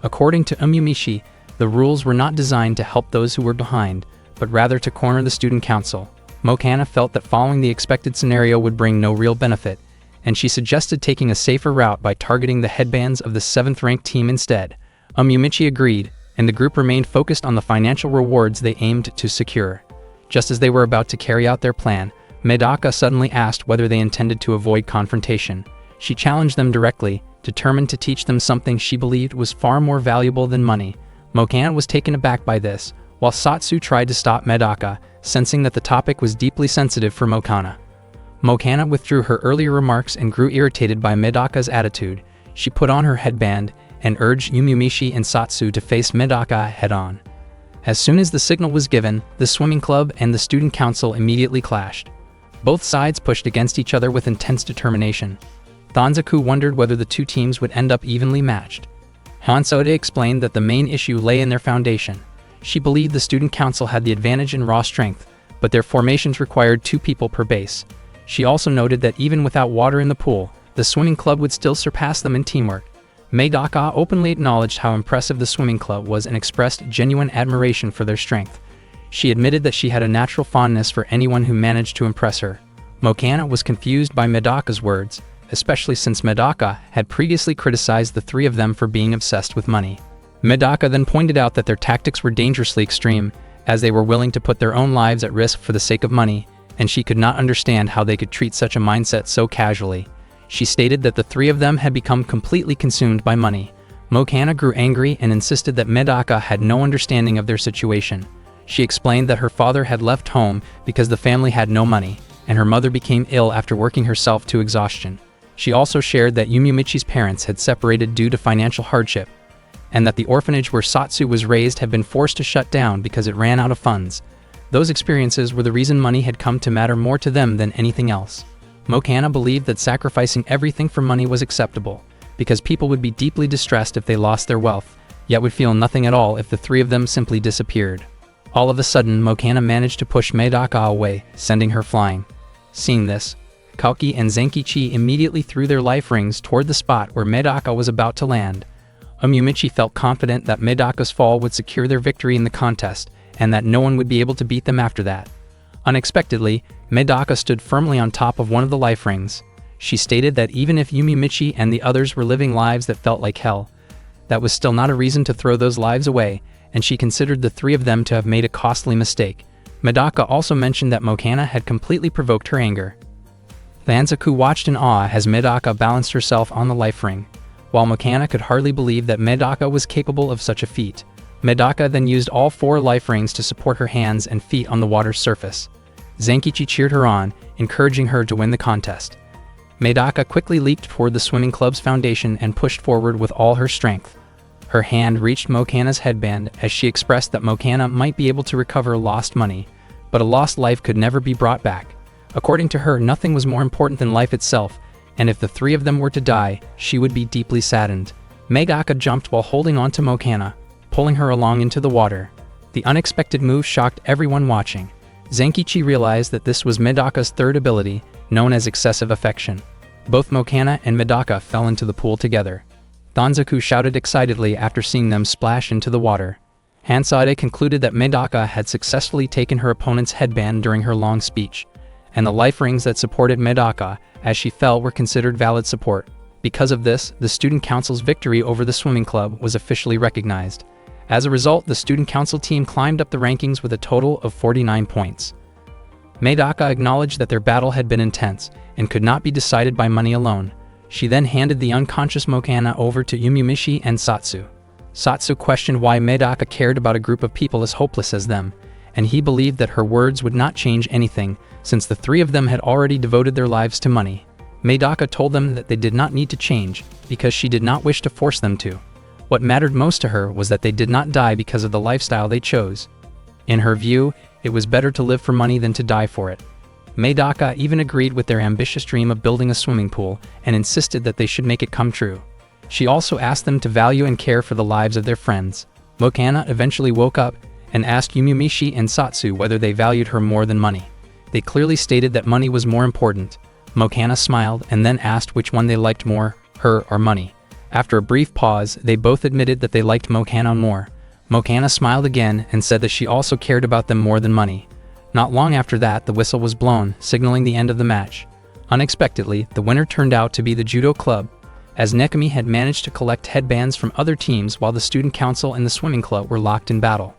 According to Yumimichi, the rules were not designed to help those who were behind, but rather to corner the student council. Mokana felt that following the expected scenario would bring no real benefit, and she suggested taking a safer route by targeting the headbands of the 7th-ranked team instead. Yumimichi agreed, and the group remained focused on the financial rewards they aimed to secure. Just as they were about to carry out their plan, Medaka suddenly asked whether they intended to avoid confrontation. She challenged them directly, determined to teach them something she believed was far more valuable than money. Mokana was taken aback by this, while Satsu tried to stop Medaka, sensing that the topic was deeply sensitive for Mokana. Mokana withdrew her earlier remarks and grew irritated by Medaka's attitude. She put on her headband and urged Yumimichi and Satsu to face Medaka head-on. As soon as the signal was given, the swimming club and the student council immediately clashed. Both sides pushed against each other with intense determination. Danzaku wondered whether the two teams would end up evenly matched. Hansode explained that the main issue lay in their foundation. She believed the student council had the advantage in raw strength, but their formations required 2 people per base. She also noted that even without water in the pool, the swimming club would still surpass them in teamwork. Medaka openly acknowledged how impressive the swimming club was and expressed genuine admiration for their strength. She admitted that she had a natural fondness for anyone who managed to impress her. Mokana was confused by Medaka's words, especially since Medaka had previously criticized the three of them for being obsessed with money. Medaka then pointed out that their tactics were dangerously extreme, as they were willing to put their own lives at risk for the sake of money, and she could not understand how they could treat such a mindset so casually. She stated that the three of them had become completely consumed by money. Mokana grew angry and insisted that Medaka had no understanding of their situation. She explained that her father had left home because the family had no money, and her mother became ill after working herself to exhaustion. She also shared that Yumiumichi's parents had separated due to financial hardship, and that the orphanage where Satsu was raised had been forced to shut down because it ran out of funds. Those experiences were the reason money had come to matter more to them than anything else. Mokana believed that sacrificing everything for money was acceptable, because people would be deeply distressed if they lost their wealth, yet would feel nothing at all if the three of them simply disappeared. All of a sudden, Mokana managed to push Medaka away, sending her flying. Seeing this, Kauki and Zenkichi immediately threw their life rings toward the spot where Medaka was about to land. Yumiumichi felt confident that Medaka's fall would secure their victory in the contest, and that no one would be able to beat them after that. Unexpectedly, Medaka stood firmly on top of one of the life rings. She stated that even if Yumiumichi and the others were living lives that felt like hell, that was still not a reason to throw those lives away, and she considered the three of them to have made a costly mistake. Medaka also mentioned that Mokana had completely provoked her anger. Danzaku watched in awe as Medaka balanced herself on the life ring, while Mokana could hardly believe that Medaka was capable of such a feat. Medaka then used all 4 life rings to support her hands and feet on the water's surface. Zenkichi cheered her on, encouraging her to win the contest. Medaka quickly leaped toward the swimming club's foundation and pushed forward with all her strength. Her hand reached Mokana's headband as she expressed that Mokana might be able to recover lost money, but a lost life could never be brought back. According to her, nothing was more important than life itself, and if the three of them were to die, she would be deeply saddened. Medaka jumped while holding on to Mokana, pulling her along into the water. The unexpected move shocked everyone watching. Zenkichi realized that this was Medaka's third ability, known as excessive affection. Both Mokana and Medaka fell into the pool together. Danzaku shouted excitedly after seeing them splash into the water. Hansade concluded that Medaka had successfully taken her opponent's headband during her long speech, and the life rings that supported Medaka as she fell were considered valid support. Because of this, the Student Council's victory over the swimming club was officially recognized. As a result, the Student Council team climbed up the rankings with a total of 49 points. Medaka acknowledged that their battle had been intense and could not be decided by money alone. She then handed the unconscious Mokana over to Yumiumichi and Satsu. Satsu questioned why Medaka cared about a group of people as hopeless as them, and he believed that her words would not change anything since the three of them had already devoted their lives to money. Medaka told them that they did not need to change because she did not wish to force them to. What mattered most to her was that they did not die because of the lifestyle they chose. In her view, it was better to live for money than to die for it. Medaka even agreed with their ambitious dream of building a swimming pool and insisted that they should make it come true. She also asked them to value and care for the lives of their friends. Mokana eventually woke up and asked Yumiumichi and Satsu whether they valued her more than money. They clearly stated that money was more important. Mokana smiled and then asked which one they liked more, her or money. After a brief pause, they both admitted that they liked Mokana more. Mokana smiled again and said that she also cared about them more than money. Not long after that, the whistle was blown, signaling the end of the match. Unexpectedly, the winner turned out to be the judo club, as Nekami had managed to collect headbands from other teams while the student council and the swimming club were locked in battle.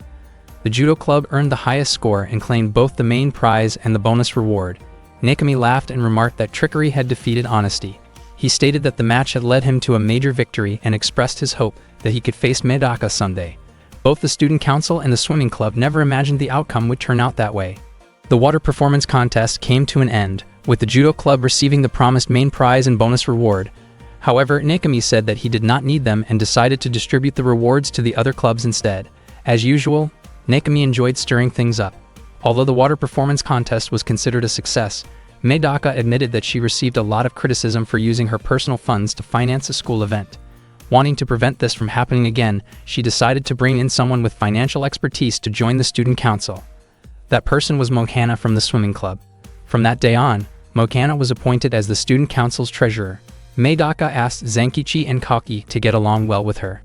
The judo club earned the highest score and claimed both the main prize and the bonus reward. Nekami laughed and remarked that trickery had defeated honesty. He stated that the match had led him to a major victory and expressed his hope that he could face Medaka someday. Both the student council and the swimming club never imagined the outcome would turn out that way. The water performance contest came to an end, with the judo club receiving the promised main prize and bonus reward. However, Nekami said that he did not need them and decided to distribute the rewards to the other clubs instead. As usual, Nekami enjoyed stirring things up. Although the water performance contest was considered a success, Medaka admitted that she received a lot of criticism for using her personal funds to finance a school event. Wanting to prevent this from happening again, she decided to bring in someone with financial expertise to join the student council. That person was Mokana from the swimming club. From that day on, Mokana was appointed as the student council's treasurer. Madoka asks Zenkichi and Kaki to get along well with her.